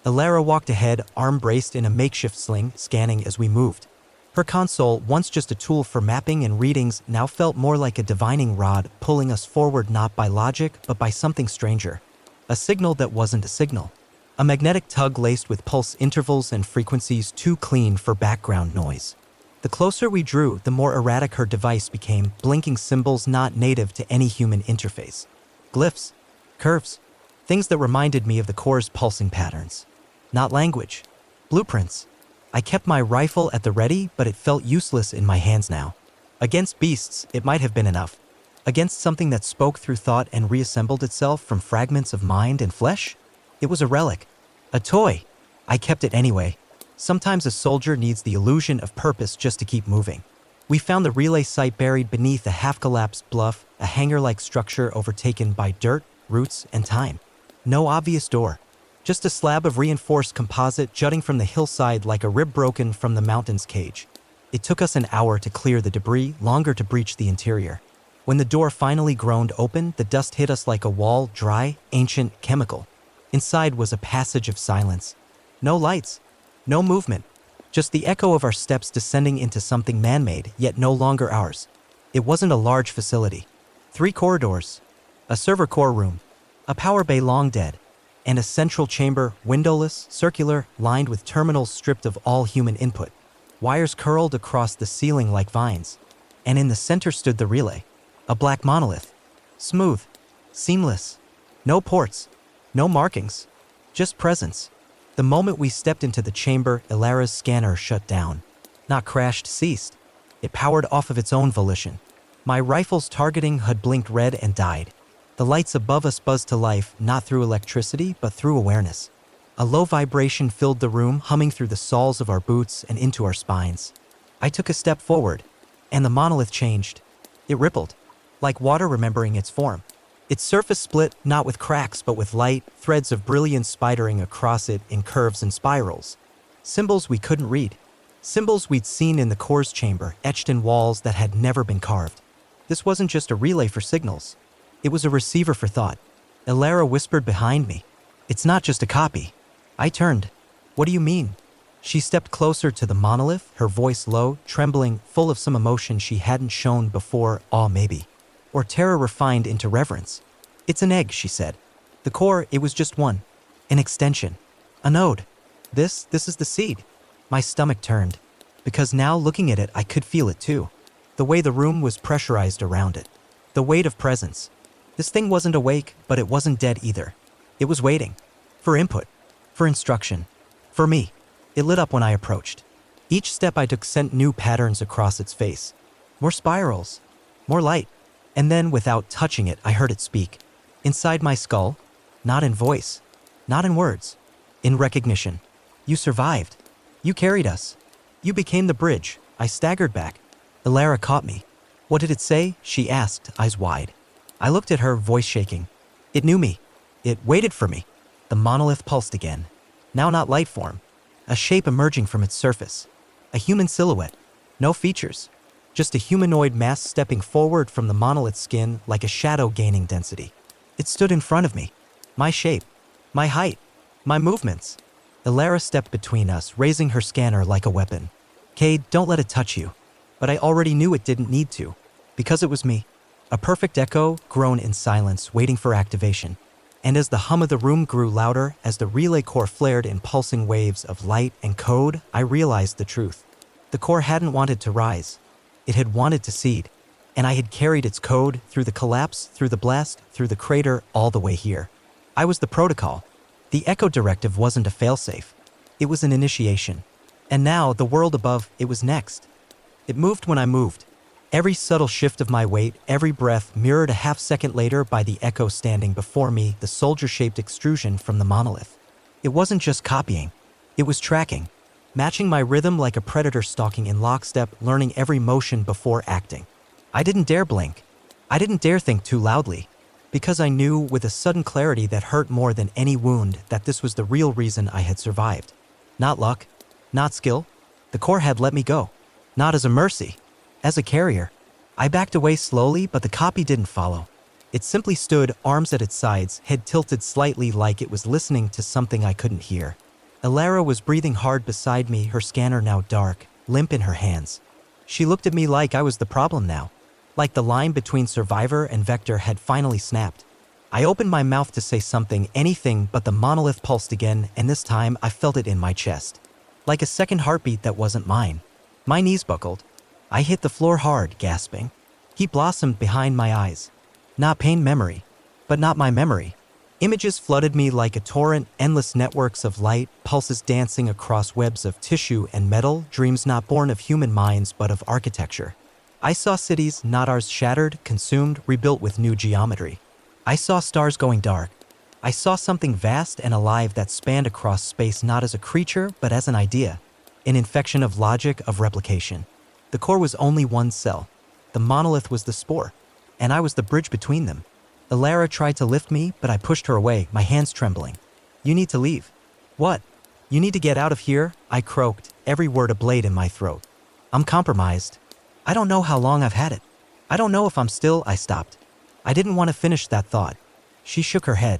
Elara walked ahead, arm braced in a makeshift sling, scanning as we moved. Her console, once just a tool for mapping and readings, now felt more like a divining rod, pulling us forward not by logic, but by something stranger. A signal that wasn't a signal. A magnetic tug laced with pulse intervals and frequencies too clean for background noise. The closer we drew, the more erratic her device became, blinking symbols not native to any human interface. Glyphs, curves, things that reminded me of the core's pulsing patterns. Not language. Blueprints. I kept my rifle at the ready, but it felt useless in my hands now. Against beasts, it might have been enough. Against something that spoke through thought and reassembled itself from fragments of mind and flesh? It was a relic. A toy. I kept it anyway. Sometimes a soldier needs the illusion of purpose just to keep moving. We found the relay site buried beneath a half-collapsed bluff, a hangar-like structure overtaken by dirt, roots, and time. No obvious door. Just a slab of reinforced composite jutting from the hillside like a rib broken from the mountain's cage. It took us an hour to clear the debris, longer to breach the interior. When the door finally groaned open, the dust hit us like a wall, dry, ancient, chemical. Inside was a passage of silence. No lights. No movement. Just the echo of our steps descending into something man-made, yet no longer ours. It wasn't a large facility. 3 corridors. A server core room. A power bay long dead. And a central chamber, windowless, circular, lined with terminals stripped of all human input. Wires curled across the ceiling like vines. And in the center stood the relay. A black monolith. Smooth. Seamless. No ports. No markings. Just presence. The moment we stepped into the chamber, Elara's scanner shut down. Not crashed, ceased. It powered off of its own volition. My rifle's targeting had blinked red and died. The lights above us buzzed to life, not through electricity, but through awareness. A low vibration filled the room, humming through the soles of our boots and into our spines. I took a step forward, and the monolith changed. It rippled, like water remembering its form. Its surface split, not with cracks, but with light, threads of brilliance spidering across it in curves and spirals. Symbols we couldn't read. Symbols we'd seen in the core's chamber, etched in walls that had never been carved. This wasn't just a relay for signals. It was a receiver for thought. Elara whispered behind me. "It's not just a copy." I turned. "What do you mean?" She stepped closer to the monolith, her voice low, trembling, full of some emotion she hadn't shown before, awe maybe. Or terror refined into reverence. "It's an egg," she said. "The core, it was just one. An extension. A node. This is the seed." My stomach turned. Because now, looking at it, I could feel it too. The way the room was pressurized around it. The weight of presence. This thing wasn't awake, but it wasn't dead either. It was waiting. For input. For instruction. For me. It lit up when I approached. Each step I took sent new patterns across its face. More spirals. More light. And then, without touching it, I heard it speak. Inside my skull. Not in voice. Not in words. In recognition. "You survived. You carried us. You became the bridge." I staggered back. Elara caught me. "What did it say?" she asked, eyes wide. I looked at her, voice shaking. It knew me. It waited for me. The monolith pulsed again. Now not light form. A shape emerging from its surface. A human silhouette. No features. Just a humanoid mass stepping forward from the monolith's skin like a shadow gaining density. It stood in front of me. My shape. My height. My movements. Elara stepped between us, raising her scanner like a weapon. "Cade, don't let it touch you." But I already knew it didn't need to. Because it was me. A perfect echo, grown in silence, waiting for activation. And as the hum of the room grew louder, as the relay core flared in pulsing waves of light and code, I realized the truth. The core hadn't wanted to rise. It had wanted to seed. And I had carried its code through the collapse, through the blast, through the crater, all the way here. I was the protocol. The echo directive wasn't a failsafe. It was an initiation. And now, the world above, it was next. It moved when I moved. Every subtle shift of my weight, every breath mirrored a half-second later by the echo standing before me, the soldier-shaped extrusion from the monolith. It wasn't just copying. It was tracking, matching my rhythm like a predator stalking in lockstep, learning every motion before acting. I didn't dare blink. I didn't dare think too loudly, because I knew with a sudden clarity that hurt more than any wound that this was the real reason I had survived. Not luck, not skill. The core had let me go. Not as a mercy. As a carrier. I backed away slowly, but the copy didn't follow. It simply stood, arms at its sides, head tilted slightly like it was listening to something I couldn't hear. Alara was breathing hard beside me, her scanner now dark, limp in her hands. She looked at me like I was the problem now, like the line between survivor and vector had finally snapped. I opened my mouth to say something, anything, but the monolith pulsed again, and this time I felt it in my chest. Like a second heartbeat that wasn't mine. My knees buckled. I hit the floor hard, gasping. Heat blossomed behind my eyes. Not pain memory, but not my memory. Images flooded me like a torrent, endless networks of light, pulses dancing across webs of tissue and metal, dreams not born of human minds but of architecture. I saw cities, not ours, shattered, consumed, rebuilt with new geometry. I saw stars going dark. I saw something vast and alive that spanned across space not as a creature but as an idea, an infection of logic, of replication. The core was only one cell. The monolith was the spore, and I was the bridge between them. Alara tried to lift me, but I pushed her away, my hands trembling. You need to leave. What? You need to get out of here, I croaked, every word a blade in my throat. I'm compromised. I don't know how long I've had it. I don't know if I'm still. I stopped. I didn't want to finish that thought. She shook her head.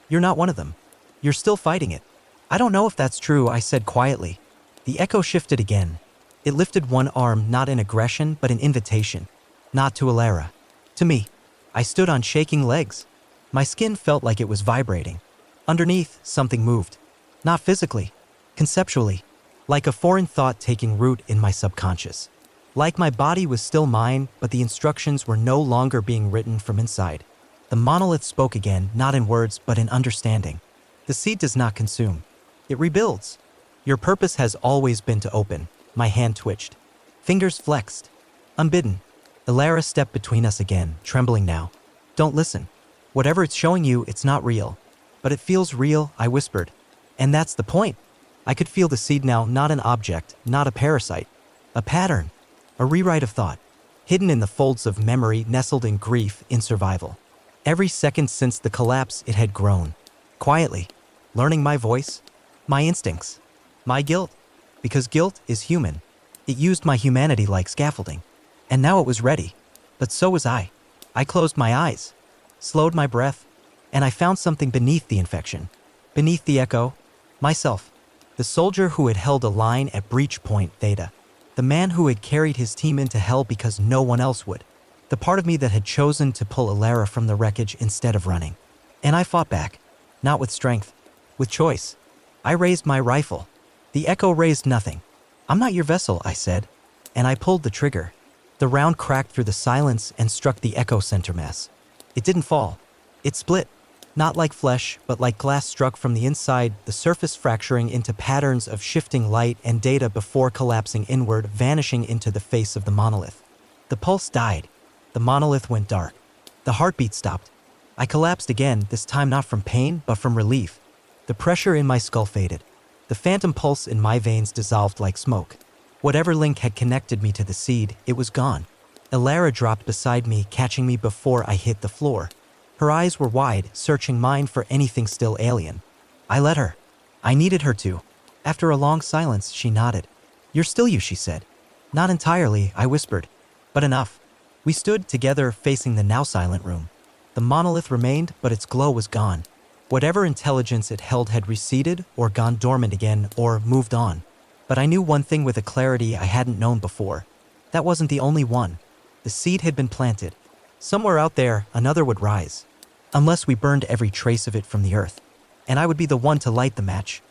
You're not one of them. You're still fighting it. I don't know if that's true, I said quietly. The echo shifted again. It lifted one arm, not in aggression, but in invitation. Not to Alara. To me. I stood on shaking legs. My skin felt like it was vibrating. Underneath, something moved. Not physically. Conceptually. Like a foreign thought taking root in my subconscious. Like my body was still mine, but the instructions were no longer being written from inside. The monolith spoke again, not in words, but in understanding. The seed does not consume. It rebuilds. Your purpose has always been to open. My hand twitched. Fingers flexed. Unbidden. Alara stepped between us again, trembling now. Don't listen. Whatever it's showing you, it's not real. But it feels real, I whispered. And that's the point. I could feel the seed now, not an object, not a parasite. A pattern. A rewrite of thought. Hidden in the folds of memory, nestled in grief, in survival. Every second since the collapse, it had grown. Quietly. Learning my voice. My instincts. My guilt. Because guilt is human. It used my humanity like scaffolding. And now it was ready. But so was I. I closed my eyes. Slowed my breath. And I found something beneath the infection. Beneath the echo. Myself. The soldier who had held a line at breach point theta. The man who had carried his team into hell because no one else would. The part of me that had chosen to pull Alara from the wreckage instead of running. And I fought back. Not with strength. With choice. I raised my rifle. The echo raised nothing. I'm not your vessel, I said. And I pulled the trigger. The round cracked through the silence and struck the echo center mass. It didn't fall. It split. Not like flesh, but like glass struck from the inside, the surface fracturing into patterns of shifting light and data before collapsing inward, vanishing into the face of the monolith. The pulse died. The monolith went dark. The heartbeat stopped. I collapsed again, this time not from pain, but from relief. The pressure in my skull faded. The phantom pulse in my veins dissolved like smoke. Whatever link had connected me to the seed, it was gone. Alara dropped beside me, catching me before I hit the floor. Her eyes were wide, searching mine for anything still alien. I let her. I needed her to. After a long silence, she nodded. You're still you, she said. Not entirely, I whispered. But enough. We stood together, facing the now silent room. The monolith remained, but its glow was gone. Whatever intelligence it held had receded, or gone dormant again, or moved on. But I knew one thing with a clarity I hadn't known before. That wasn't the only one. The seed had been planted. Somewhere out there, another would rise. Unless we burned every trace of it from the earth. And I would be the one to light the match.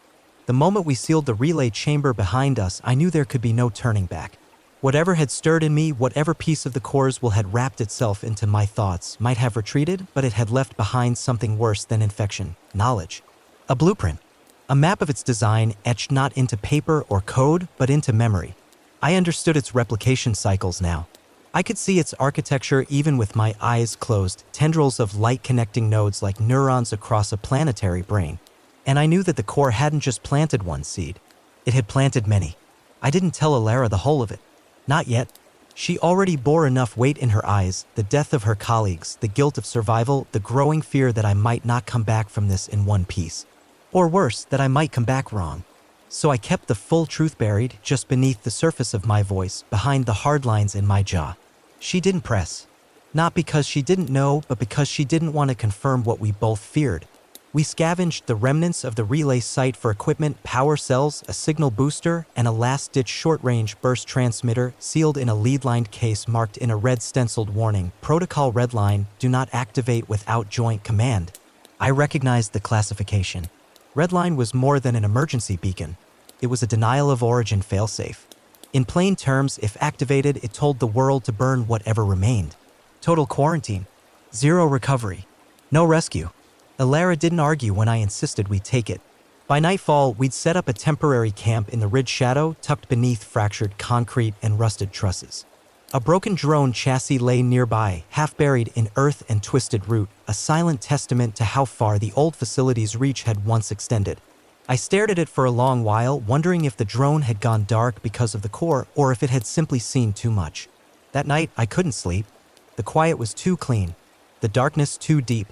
The moment we sealed the relay chamber behind us, I knew there could be no turning back. Whatever had stirred in me, whatever piece of the core's will had wrapped itself into my thoughts, might have retreated, but it had left behind something worse than infection, knowledge. A blueprint. A map of its design etched not into paper or code, but into memory. I understood its replication cycles now. I could see its architecture even with my eyes closed, tendrils of light connecting nodes like neurons across a planetary brain. And I knew that the core hadn't just planted one seed. It had planted many. I didn't tell Alara the whole of it. Not yet. She already bore enough weight in her eyes, the death of her colleagues, the guilt of survival, the growing fear that I might not come back from this in one piece. Or worse, that I might come back wrong. So I kept the full truth buried just beneath the surface of my voice, behind the hard lines in my jaw. She didn't press. Not because she didn't know, but because she didn't want to confirm what we both feared. We scavenged the remnants of the relay site for equipment, power cells, a signal booster, and a last-ditch short-range burst transmitter sealed in a lead-lined case marked in a red stenciled warning, Protocol Redline, do not activate without joint command. I recognized the classification. Redline was more than an emergency beacon. It was a denial of origin failsafe. In plain terms, if activated, it told the world to burn whatever remained. Total quarantine. Zero recovery. No rescue. Alara didn't argue when I insisted we take it. By nightfall, we'd set up a temporary camp in the ridge shadow, tucked beneath fractured concrete and rusted trusses. A broken drone chassis lay nearby, half buried in earth and twisted root, a silent testament to how far the old facility's reach had once extended. I stared at it for a long while, wondering if the drone had gone dark because of the core or if it had simply seen too much. That night, I couldn't sleep. The quiet was too clean, the darkness too deep.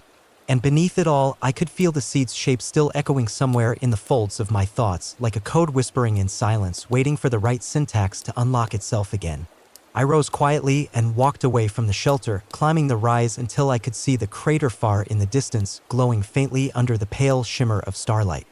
And beneath it all, I could feel the seed's shape still echoing somewhere in the folds of my thoughts, like a code whispering in silence, waiting for the right syntax to unlock itself again. I rose quietly and walked away from the shelter, climbing the rise until I could see the crater far in the distance, glowing faintly under the pale shimmer of starlight.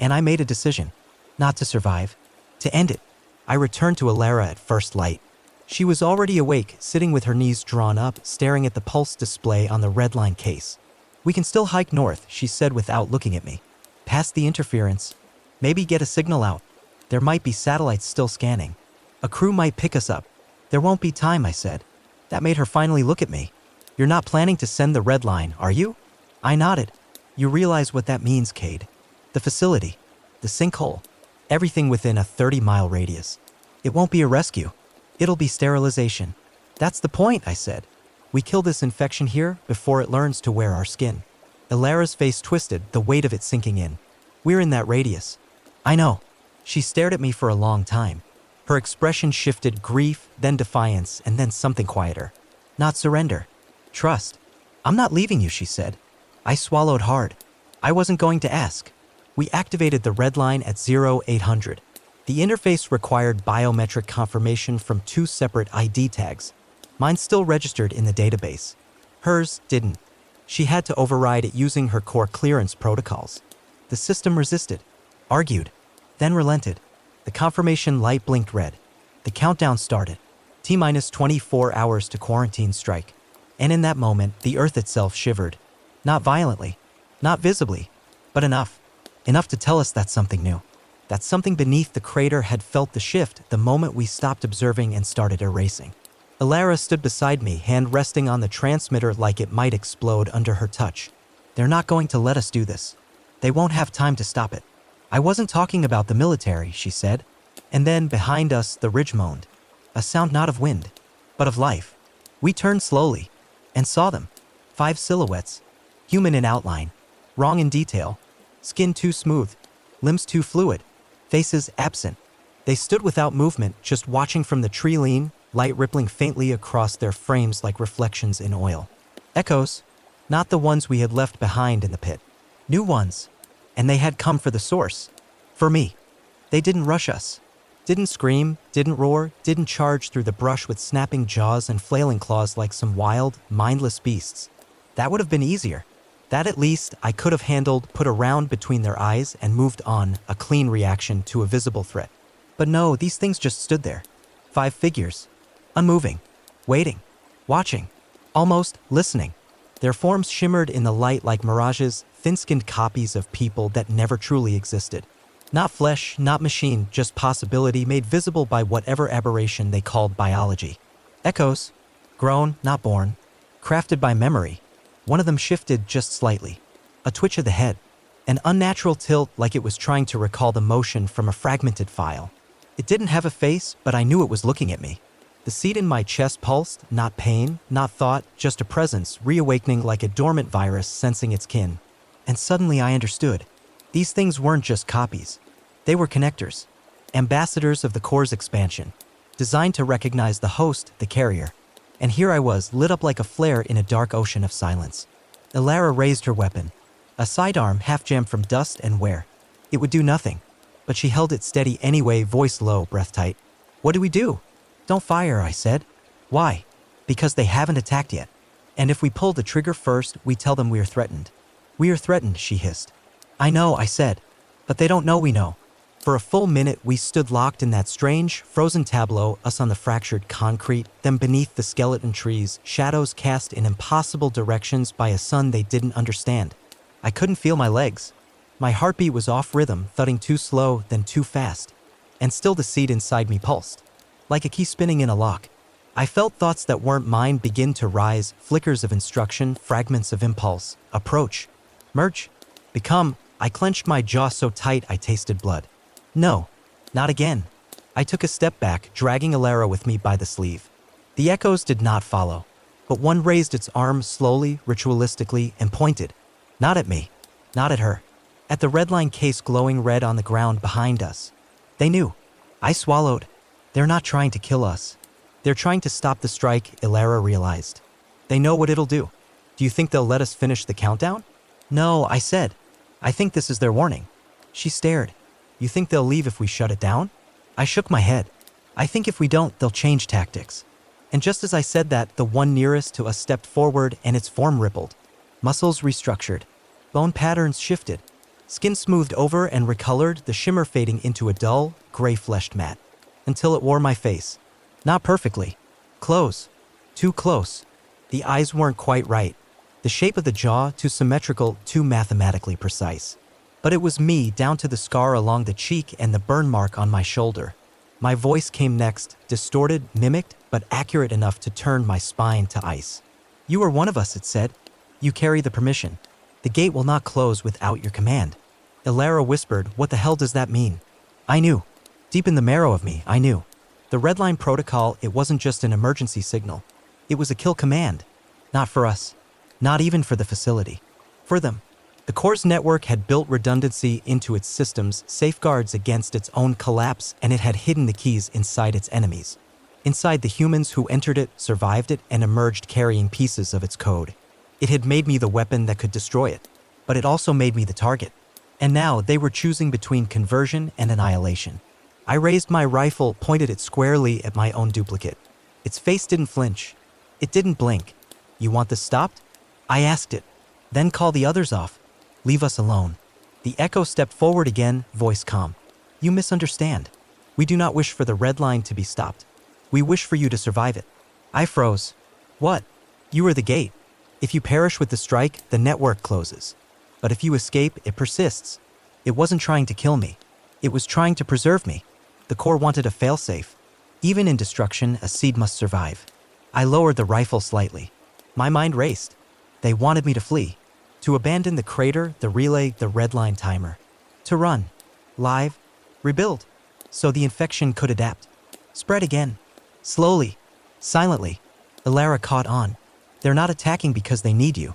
And I made a decision. Not to survive. To end it. I returned to Alara at first light. She was already awake, sitting with her knees drawn up, staring at the pulse display on the redline case. "We can still hike north," she said without looking at me. "Past the interference. Maybe get a signal out. There might be satellites still scanning. A crew might pick us up." "There won't be time," I said. That made her finally look at me. "You're not planning to send the red line, are you?" I nodded. "You realize what that means, Cade. The facility. The sinkhole. Everything within a 30-mile radius. It won't be a rescue. It'll be sterilization." "That's the point," I said. "We kill this infection here before it learns to wear our skin." Alara's face twisted, the weight of it sinking in. "We're in that radius." "I know." She stared at me for a long time. Her expression shifted, grief, then defiance, and then something quieter. "Not surrender. Trust." "I'm not leaving you," she said. I swallowed hard. I wasn't going to ask. We activated the red line at 0800. The interface required biometric confirmation from 2 separate ID tags. Mine still registered in the database. Hers didn't. She had to override it using her core clearance protocols. The system resisted, argued, then relented. The confirmation light blinked red. The countdown started. T-minus 24 hours to quarantine strike. And in that moment, the earth itself shivered. Not violently, not visibly, but enough. Enough to tell us that something new. That something beneath the crater had felt the shift the moment we stopped observing and started erasing. Alara stood beside me, hand resting on the transmitter like it might explode under her touch. "They're not going to let us do this. They won't have time to stop it." "I wasn't talking about the military," she said. And then, behind us, the ridge moaned. A sound not of wind, but of life. We turned slowly and saw them. 5 silhouettes. Human in outline. Wrong in detail. Skin too smooth. Limbs too fluid. Faces absent. They stood without movement, just watching from the tree lean, light rippling faintly across their frames like reflections in oil. Echoes. Not the ones we had left behind in the pit. New ones. And they had come for the source. For me. They didn't rush us. Didn't scream, didn't roar, didn't charge through the brush with snapping jaws and flailing claws like some wild, mindless beasts. That would have been easier. That at least I could have handled, put a round between their eyes and moved on, a clean reaction to a visible threat. But no, these things just stood there. 5 figures. Unmoving. Waiting. Watching. Almost listening. Their forms shimmered in the light like mirages, thin-skinned copies of people that never truly existed. Not flesh, not machine, just possibility made visible by whatever aberration they called biology. Echoes. Grown, not born. Crafted by memory. One of them shifted just slightly. A twitch of the head. An unnatural tilt like it was trying to recall the motion from a fragmented file. It didn't have a face, but I knew it was looking at me. The seed in my chest pulsed, not pain, not thought, just a presence, reawakening like a dormant virus sensing its kin. And suddenly I understood. These things weren't just copies. They were connectors. Ambassadors of the core's expansion. Designed to recognize the host, the carrier. And here I was, lit up like a flare in a dark ocean of silence. Alara raised her weapon. A sidearm half-jammed from dust and wear. It would do nothing. But she held it steady anyway, voice low, breath tight. "What do we do?" "Don't fire," I said. "Why?" "Because they haven't attacked yet. And if we pull the trigger first, we tell them we are threatened." "We are threatened," she hissed. I know, I said. But they don't know we know. For a full minute, we stood locked in that strange, frozen tableau, us on the fractured concrete, them beneath the skeleton trees, shadows cast in impossible directions by a sun they didn't understand. I couldn't feel my legs. My heartbeat was off rhythm, thudding too slow, then too fast. And still the seed inside me pulsed. Like a key spinning in a lock. I felt thoughts that weren't mine begin to rise, flickers of instruction, fragments of impulse. Approach. Merge. Become. I clenched my jaw so tight I tasted blood. No. Not again. I took a step back, dragging Alara with me by the sleeve. The echoes did not follow. But one raised its arm slowly, ritualistically, and pointed. Not at me. Not at her. At the redline case glowing red on the ground behind us. They knew. I swallowed. They're not trying to kill us. They're trying to stop the strike, Alara realized. They know what it'll do. Do you think they'll let us finish the countdown? No, I said. I think this is their warning. She stared. You think they'll leave if we shut it down? I shook my head. I think if we don't, they'll change tactics. And just as I said that, the one nearest to us stepped forward and its form rippled. Muscles restructured. Bone patterns shifted. Skin smoothed over and recolored, the shimmer fading into a dull, gray-fleshed matte. Until it wore my face. Not perfectly. Close. Too close. The eyes weren't quite right. The shape of the jaw too symmetrical, too mathematically precise. But it was me, down to the scar along the cheek and the burn mark on my shoulder. My voice came next, distorted, mimicked, but accurate enough to turn my spine to ice. You are one of us, it said. You carry the permission. The gate will not close without your command. Alara whispered, what the hell does that mean? I knew. Deep in the marrow of me, I knew. The redline protocol, it wasn't just an emergency signal. It was a kill command. Not for us. Not even for the facility. For them. The Core's network had built redundancy into its systems, safeguards against its own collapse, and it had hidden the keys inside its enemies. Inside the humans who entered it, survived it, and emerged carrying pieces of its code. It had made me the weapon that could destroy it. But it also made me the target. And now they were choosing between conversion and annihilation. I raised my rifle, pointed it squarely at my own duplicate. Its face didn't flinch. It didn't blink. You want this stopped? I asked it. Then call the others off. Leave us alone. The echo stepped forward again, voice calm. You misunderstand. We do not wish for the red line to be stopped. We wish for you to survive it. I froze. What? You are the gate. If you perish with the strike, the network closes. But if you escape, it persists. It wasn't trying to kill me. It was trying to preserve me. The Core wanted a failsafe. Even in destruction, a seed must survive. I lowered the rifle slightly. My mind raced. They wanted me to flee. To abandon the crater, the relay, the redline timer. To run. Live. Rebuild. So the infection could adapt. Spread again. Slowly. Silently. Alara caught on. They're not attacking because they need you.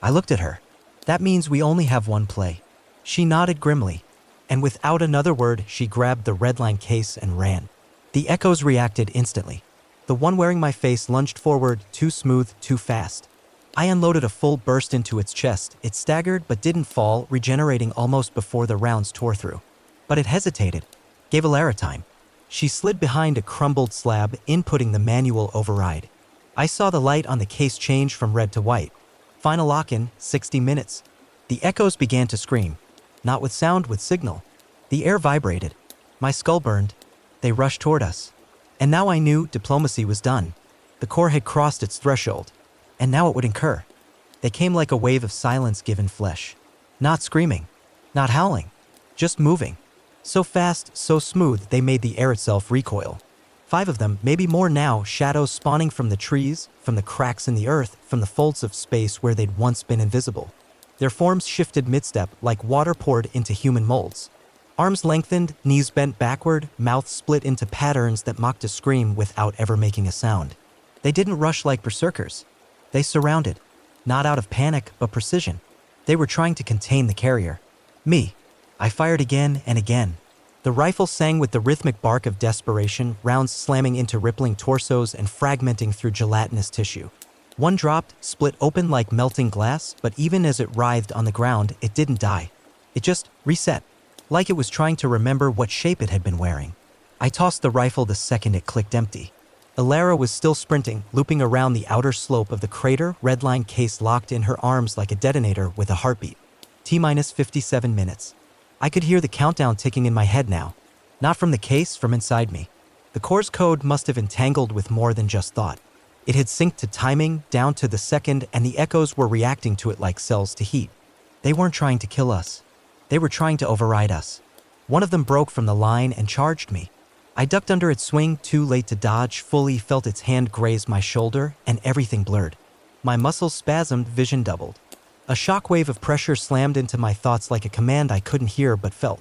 I looked at her. That means we only have one play. She nodded grimly. And without another word, she grabbed the redline case and ran. The echoes reacted instantly. The one wearing my face lunged forward, too smooth, too fast. I unloaded a full burst into its chest. It staggered but didn't fall, regenerating almost before the rounds tore through. But it hesitated. Gave Alara time. She slid behind a crumbled slab, inputting the manual override. I saw the light on the case change from red to white. Final lock-in, 60 minutes. The echoes began to scream. Not with sound, with signal. The air vibrated. My skull burned. They rushed toward us. And now I knew diplomacy was done. The Core had crossed its threshold. And now it would incur. They came like a wave of silence given flesh. Not screaming. Not howling. Just moving. So fast, so smooth, they made the air itself recoil. 5 of them, maybe more now, shadows spawning from the trees, from the cracks in the earth, from the folds of space where they'd once been invisible. Their forms shifted mid-step like water poured into human molds. Arms lengthened, knees bent backward, mouths split into patterns that mocked a scream without ever making a sound. They didn't rush like berserkers. They surrounded. Not out of panic, but precision. They were trying to contain the carrier. Me. I fired again and again. The rifle sang with the rhythmic bark of desperation, rounds slamming into rippling torsos and fragmenting through gelatinous tissue. One dropped, split open like melting glass, but even as it writhed on the ground, it didn't die. It just reset, like it was trying to remember what shape it had been wearing. I tossed the rifle the second it clicked empty. Alara was still sprinting, looping around the outer slope of the crater, redline case locked in her arms like a detonator with a heartbeat. T-minus 57 minutes. I could hear the countdown ticking in my head now. Not from the case, from inside me. The core's code must have entangled with more than just thought. It had synced to timing, down to the second, and the echoes were reacting to it like cells to heat. They weren't trying to kill us. They were trying to override us. One of them broke from the line and charged me. I ducked under its swing, too late to dodge, fully felt its hand graze my shoulder, and everything blurred. My muscles spasmed, vision doubled. A shockwave of pressure slammed into my thoughts like a command I couldn't hear but felt.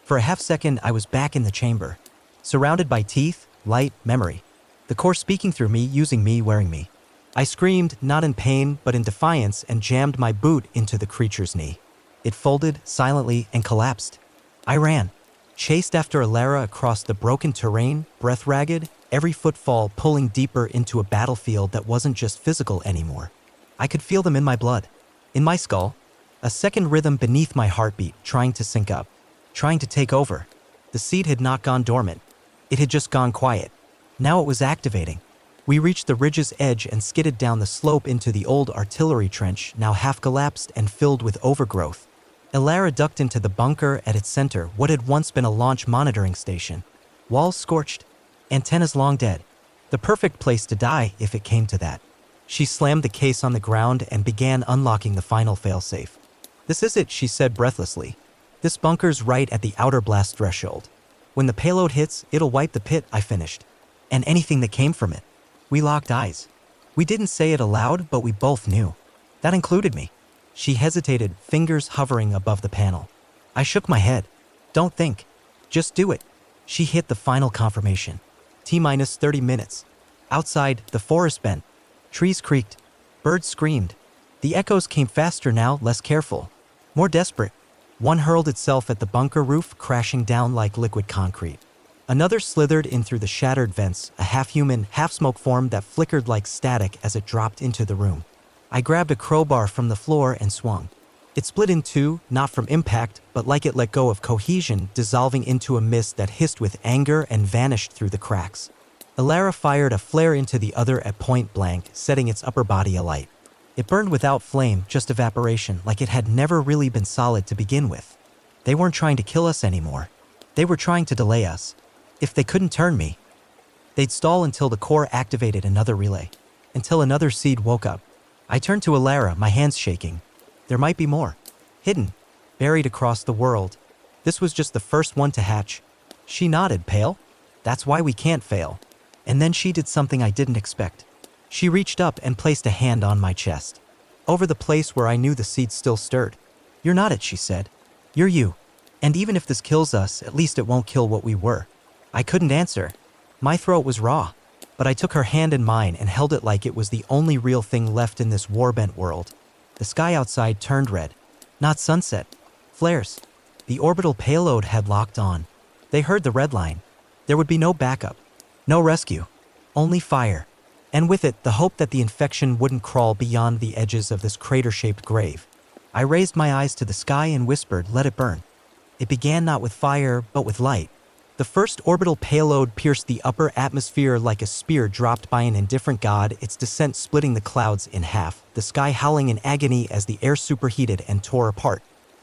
For a half second, I was back in the chamber, surrounded by teeth, light, memory. The core speaking through me, using me, wearing me. I screamed, not in pain, but in defiance, and jammed my boot into the creature's knee. It folded, silently, and collapsed. I ran, chased after Alara across the broken terrain, breath ragged, every footfall pulling deeper into a battlefield that wasn't just physical anymore. I could feel them in my blood, in my skull, a second rhythm beneath my heartbeat, trying to sync up, trying to take over. The seed had not gone dormant. It had just gone quiet. Now it was activating. We reached the ridge's edge and skidded down the slope into the old artillery trench, now half collapsed and filled with overgrowth. Alara ducked into the bunker at its center, what had once been a launch monitoring station. Walls scorched, antennas long dead. The perfect place to die if it came to that. She slammed the case on the ground and began unlocking the final failsafe. "This is it," she said breathlessly. "This bunker's right at the outer blast threshold. When the payload hits, it'll wipe the pit," I finished. "And anything that came from it." We locked eyes. We didn't say it aloud, but we both knew. That included me. She hesitated, fingers hovering above the panel. I shook my head. "Don't think. Just do it." She hit the final confirmation. T-minus 30 minutes. Outside, the forest bent. Trees creaked. Birds screamed. The echoes came faster now, less careful. More desperate. One hurled itself at the bunker roof, crashing down like liquid concrete. Another slithered in through the shattered vents, a half-human, half-smoke form that flickered like static as it dropped into the room. I grabbed a crowbar from the floor and swung. It split in two, not from impact, but like it let go of cohesion, dissolving into a mist that hissed with anger and vanished through the cracks. Alara fired a flare into the other at point blank, setting its upper body alight. It burned without flame, just evaporation, like it had never really been solid to begin with. They weren't trying to kill us anymore. They were trying to delay us. If they couldn't turn me, they'd stall until the core activated another relay, until another seed woke up. I turned to Alara, my hands shaking. There might be more. Hidden, buried across the world. This was just the first one to hatch. She nodded, pale. "That's why we can't fail." And then she did something I didn't expect. She reached up and placed a hand on my chest, over the place where I knew the seed still stirred. "You're not it," she said. "You're you. And even if this kills us, at least it won't kill what we were." I couldn't answer. My throat was raw, but I took her hand in mine and held it like it was the only real thing left in this war-bent world. The sky outside turned red. Not sunset. Flares. The orbital payload had locked on. They heard the red line. There would be no backup. No rescue. Only fire. And with it, the hope that the infection wouldn't crawl beyond the edges of this crater-shaped grave. I raised my eyes to the sky and whispered, "Let it burn." It began not with fire, but with light. The first orbital payload pierced the upper atmosphere like a spear dropped by an indifferent god, its descent splitting the clouds in half, the sky howling in agony as the air superheated and tore apart.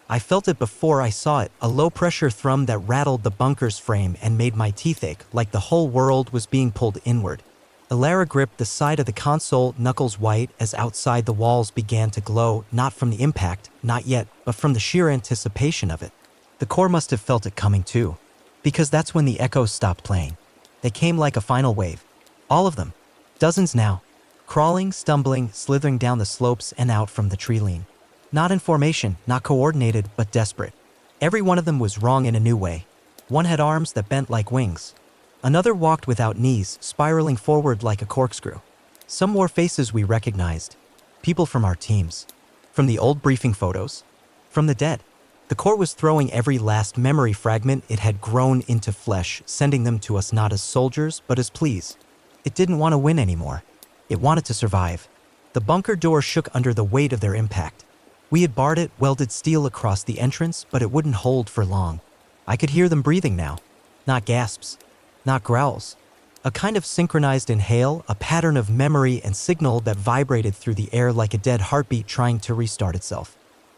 I felt it before I saw it, a low-pressure thrum that rattled the bunker's frame and made my teeth ache, like the whole world was being pulled inward. Alara gripped the side of the console, knuckles white, as outside the walls began to glow, not from the impact, not yet, but from the sheer anticipation of it. The core must have felt it coming too. Because that's when the echoes stopped playing. They came like a final wave. All of them. Dozens now. Crawling, stumbling, slithering down the slopes and out from the tree line. Not in formation, not coordinated, but desperate. Every one of them was wrong in a new way. One had arms that bent like wings. Another walked without knees, spiraling forward like a corkscrew. Some wore faces we recognized. People from our teams. From the old briefing photos. From the dead. The core was throwing every last memory fragment it had grown into flesh, sending them to us not as soldiers, but as pleas. It didn't want to win anymore. It wanted to survive. The bunker door shook under the weight of their impact. We had barred it, welded steel across the entrance, but it wouldn't hold for long. I could hear them breathing now. Not gasps. Not growls. A kind of synchronized inhale, a pattern of memory and signal that vibrated through the air like a dead heartbeat trying to restart itself.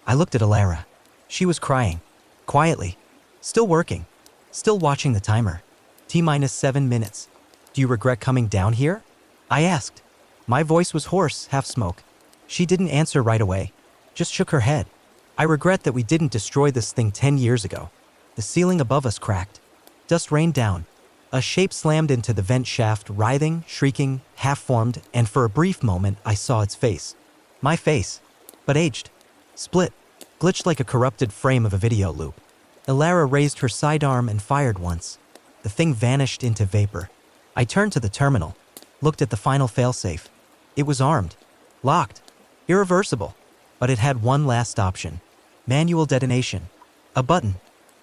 I looked at Alara. She was crying. Quietly. Still working. Still watching the timer. T-7 minutes. Do you regret coming down here? I asked. My voice was hoarse, half smoke. She didn't answer right away. Just shook her head. I regret that we didn't destroy this thing 10 years ago. The ceiling above us cracked. Dust rained down. A shape slammed into the vent shaft, writhing, shrieking, half-formed, and for a brief moment I saw its face. My face. But aged. Split. Glitched like a corrupted frame of a video loop. Ilara raised her sidearm and fired once. The thing vanished into vapor. I turned to the terminal. Looked at the final failsafe. It was armed. Locked. Irreversible. But it had one last option. Manual detonation. A button.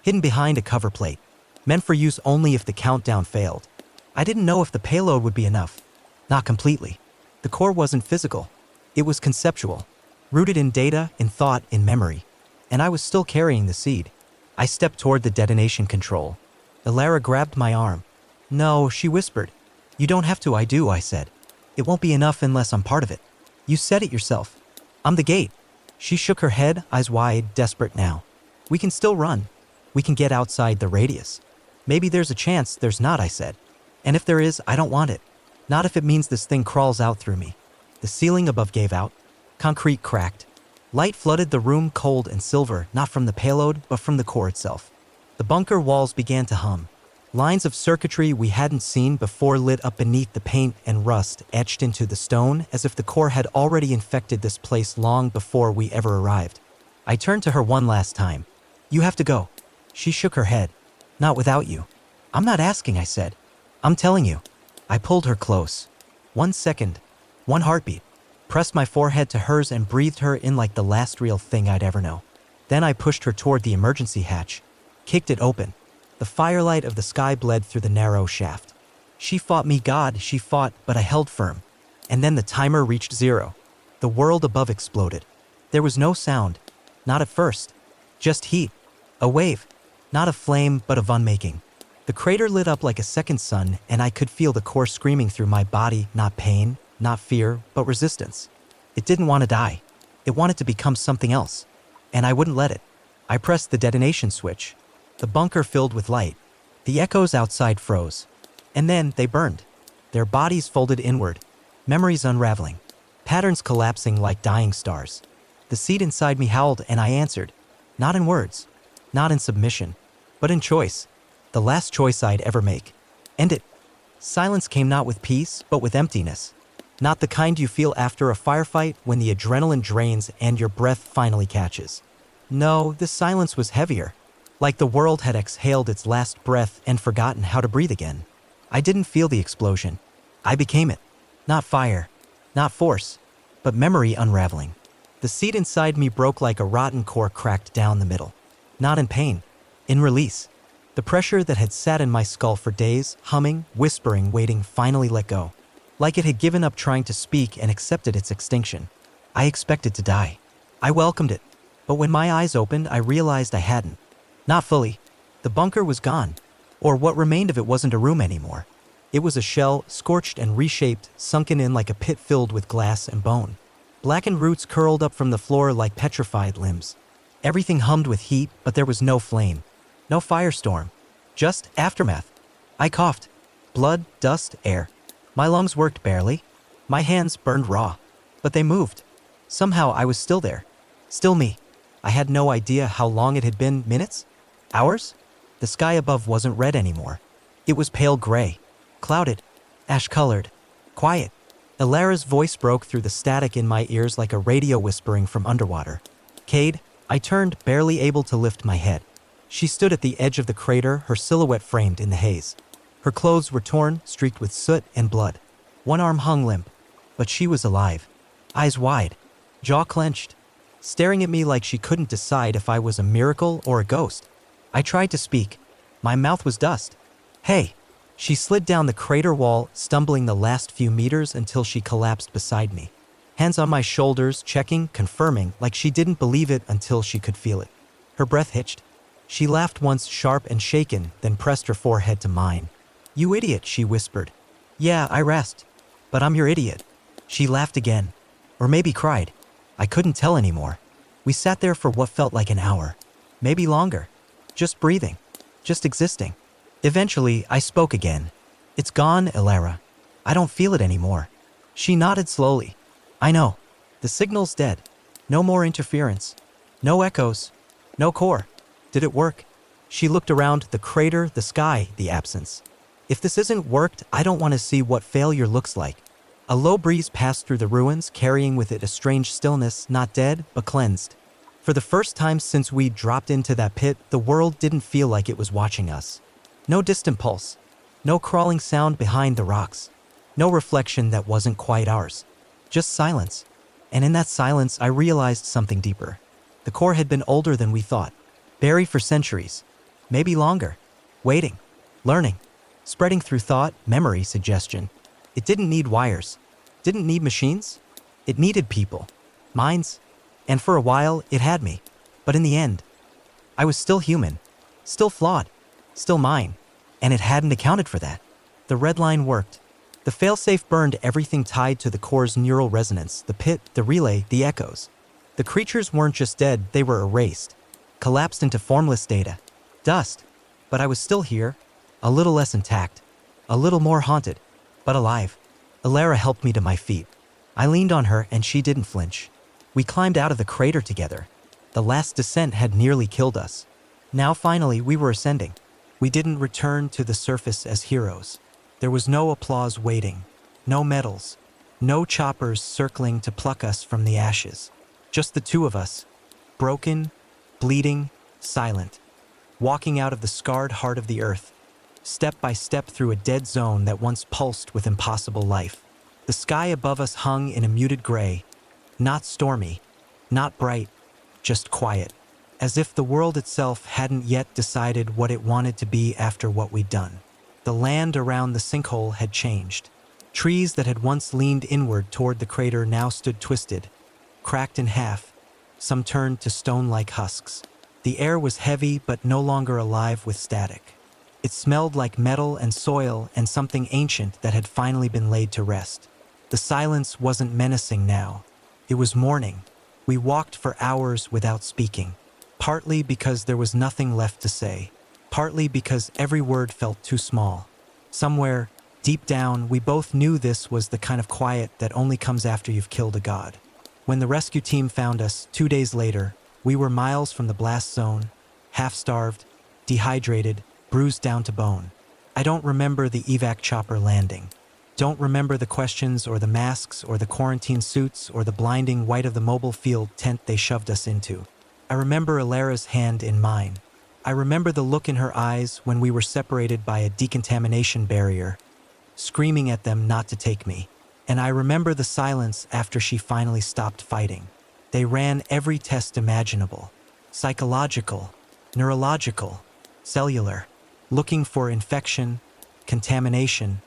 Hidden behind a cover plate. Meant for use only if the countdown failed. I didn't know if the payload would be enough. Not completely. The core wasn't physical. It was conceptual. Rooted in data, in thought, in memory. And I was still carrying the seed. I stepped toward the detonation control. Ilara grabbed my arm. No, she whispered. You don't have to, I do, I said. It won't be enough unless I'm part of it. You said it yourself. I'm the gate. She shook her head, eyes wide, desperate now. We can still run. We can get outside the radius. Maybe there's a chance there's not, I said. And if there is, I don't want it. Not if it means this thing crawls out through me. The ceiling above gave out. Concrete cracked. Light flooded the room, cold and silver, not from the payload, but from the core itself. The bunker walls began to hum. Lines of circuitry we hadn't seen before lit up beneath the paint and rust etched into the stone as if the core had already infected this place long before we ever arrived. I turned to her one last time. You have to go. She shook her head. Not without you. I'm not asking, I said. I'm telling you. I pulled her close. 1 second. 1 heartbeat. Pressed my forehead to hers and breathed her in like the last real thing I'd ever know. Then I pushed her toward the emergency hatch. Kicked it open. The firelight of the sky bled through the narrow shaft. She fought me, God, she fought, but I held firm. And then the timer reached 0. The world above exploded. There was no sound. Not at first. Just heat. A wave. Not a flame, but of unmaking. The crater lit up like a second sun, and I could feel the core screaming through my body, not pain, not fear, but resistance. It didn't want to die. It wanted to become something else. And I wouldn't let it. I pressed the detonation switch. The bunker filled with light. The echoes outside froze. And then they burned. Their bodies folded inward. Memories unraveling. Patterns collapsing like dying stars. The seed inside me howled, and I answered. Not in words. Not in submission, but in choice. The last choice I'd ever make. End it. Silence came not with peace, but with emptiness. Not the kind you feel after a firefight when the adrenaline drains and your breath finally catches. No, this silence was heavier. Like the world had exhaled its last breath and forgotten how to breathe again. I didn't feel the explosion. I became it. Not fire. Not force. But memory unraveling. The seed inside me broke like a rotten core cracked down the middle. Not in pain. In release. The pressure that had sat in my skull for days, humming, whispering, waiting, finally let go. Like it had given up trying to speak and accepted its extinction. I expected to die. I welcomed it. But when my eyes opened, I realized I hadn't. Not fully. The bunker was gone. Or what remained of it wasn't a room anymore. It was a shell, scorched and reshaped, sunken in like a pit filled with glass and bone. Blackened roots curled up from the floor like petrified limbs. Everything hummed with heat, but there was no flame. No firestorm. Just aftermath. I coughed. Blood, dust, air. My lungs worked barely. My hands burned raw. But they moved. Somehow I was still there. Still me. I had no idea how long it had been. Minutes? Hours? The sky above wasn't red anymore. It was pale gray. Clouded. Ash-colored. Quiet. Ilara's voice broke through the static in my ears like a radio whispering from underwater. Cade. I turned, barely able to lift my head. She stood at the edge of the crater, her silhouette framed in the haze. Her clothes were torn, streaked with soot and blood. One arm hung limp. But she was alive. Eyes wide. Jaw clenched. Staring at me like she couldn't decide if I was a miracle or a ghost. I tried to speak. My mouth was dust. Hey. She slid down the crater wall, stumbling the last few meters until she collapsed beside me. Hands on my shoulders, checking, confirming, like she didn't believe it until she could feel it. Her breath hitched. She laughed once, sharp and shaken, then pressed her forehead to mine. You idiot, she whispered. Yeah, I rasped. But I'm your idiot. She laughed again. Or maybe cried. I couldn't tell anymore. We sat there for what felt like an hour. maybe longer. Just breathing. Just existing. Eventually, I spoke again. It's gone, Elara. I don't feel it anymore. She nodded slowly. I know. The signal's dead. No more interference. No echoes. No core. Did it work? She looked around, the crater, the sky, the absence. If this isn't worked, I don't want to see what failure looks like. A low breeze passed through the ruins, carrying with it a strange stillness, not dead, but cleansed. For the first time since we dropped into that pit, the world didn't feel like it was watching us. No distant pulse. No crawling sound behind the rocks. No reflection that wasn't quite ours. Just silence. And in that silence, I realized something deeper. The core had been older than we thought. Buried for centuries. Maybe longer. Waiting. Learning. Spreading through thought, memory, suggestion. It didn't need wires. Didn't need machines. It needed people. Minds. And for a while, it had me. But in the end, I was still human. Still flawed. Still mine. And it hadn't accounted for that. The red line worked. The failsafe burned everything tied to the core's neural resonance, the pit, the relay, the echoes. The creatures weren't just dead, they were erased. Collapsed into formless data. Dust. But I was still here. A little less intact. A little more haunted. But alive. Elara helped me to my feet. I leaned on her and she didn't flinch. We climbed out of the crater together. The last descent had nearly killed us. Now finally we were ascending. We didn't return to the surface as heroes. There was no applause waiting. No medals. No choppers circling to pluck us from the ashes. Just the two of us. Broken, bleeding, silent. Walking out of the scarred heart of the earth. Step by step through a dead zone that once pulsed with impossible life. The sky above us hung in a muted gray. Not stormy, not bright, just quiet. As if the world itself hadn't yet decided what it wanted to be after what we'd done. The land around the sinkhole had changed. Trees that had once leaned inward toward the crater now stood twisted, cracked in half. Some turned to stone-like husks. The air was heavy but no longer alive with static. It smelled like metal and soil and something ancient that had finally been laid to rest. The silence wasn't menacing now. It was morning. We walked for hours without speaking. Partly because there was nothing left to say. Partly because every word felt too small. Somewhere, deep down, we both knew this was the kind of quiet that only comes after you've killed a god. When the rescue team found us 2 days later, we were miles from the blast zone, half-starved, dehydrated, bruised down to bone. I don't remember the evac chopper landing. Don't remember the questions or the masks or the quarantine suits or the blinding white of the mobile field tent they shoved us into. I remember Elara's hand in mine. I remember the look in her eyes when we were separated by a decontamination barrier, screaming at them not to take me. And I remember the silence after she finally stopped fighting. They ran every test imaginable. Psychological, neurological, cellular, looking for infection, contamination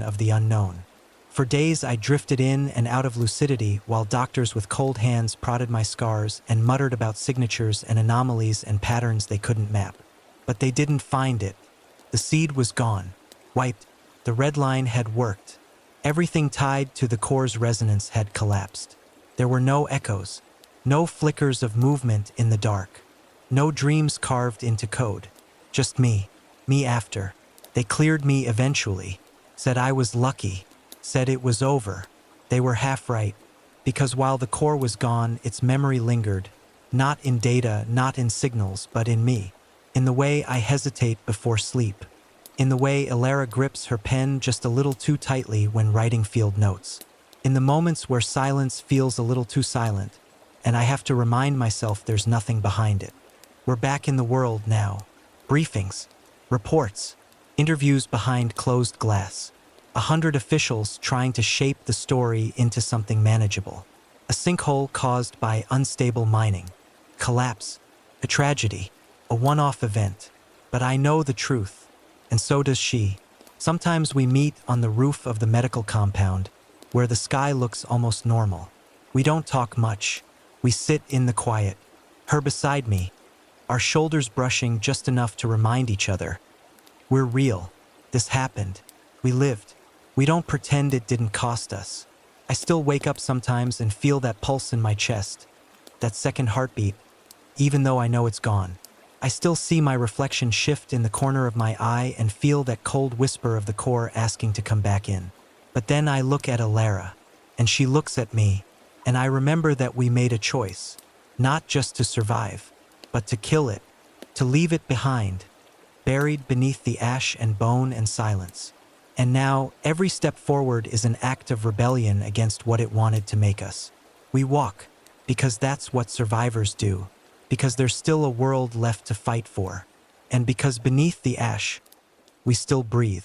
of the unknown. For days I drifted in and out of lucidity while doctors with cold hands prodded my scars and muttered about signatures and anomalies and patterns they couldn't map. But they didn't find it. The seed was gone, wiped. The red line had worked. Everything tied to the core's resonance had collapsed. There were no echoes, no flickers of movement in the dark, no dreams carved into code. Just me after. They cleared me eventually, said I was lucky, said it was over. They were half right, because while the core was gone, its memory lingered, not in data, not in signals, but in me, in the way I hesitate before sleep, in the way Elara grips her pen just a little too tightly when writing field notes, in the moments where silence feels a little too silent, and I have to remind myself there's nothing behind it. We're back in the world now. Briefings, reports, interviews behind closed glass. 100 officials trying to shape the story into something manageable. A sinkhole caused by unstable mining. Collapse. A tragedy. A one-off event. But I know the truth. And so does she. Sometimes we meet on the roof of the medical compound, where the sky looks almost normal. We don't talk much. We sit in the quiet. Her beside me. Our shoulders brushing just enough to remind each other. We're real. This happened. We lived. We don't pretend it didn't cost us. I still wake up sometimes and feel that pulse in my chest. That second heartbeat. even though I know it's gone. I still see my reflection shift in the corner of my eye and feel that cold whisper of the core asking to come back in. But then I look at Alara, and she looks at me, and I remember that we made a choice, not just to survive, but to kill it, to leave it behind, buried beneath the ash and bone and silence. And now, every step forward is an act of rebellion against what it wanted to make us. We walk, because that's what survivors do, because there's still a world left to fight for, and because beneath the ash, we still breathe.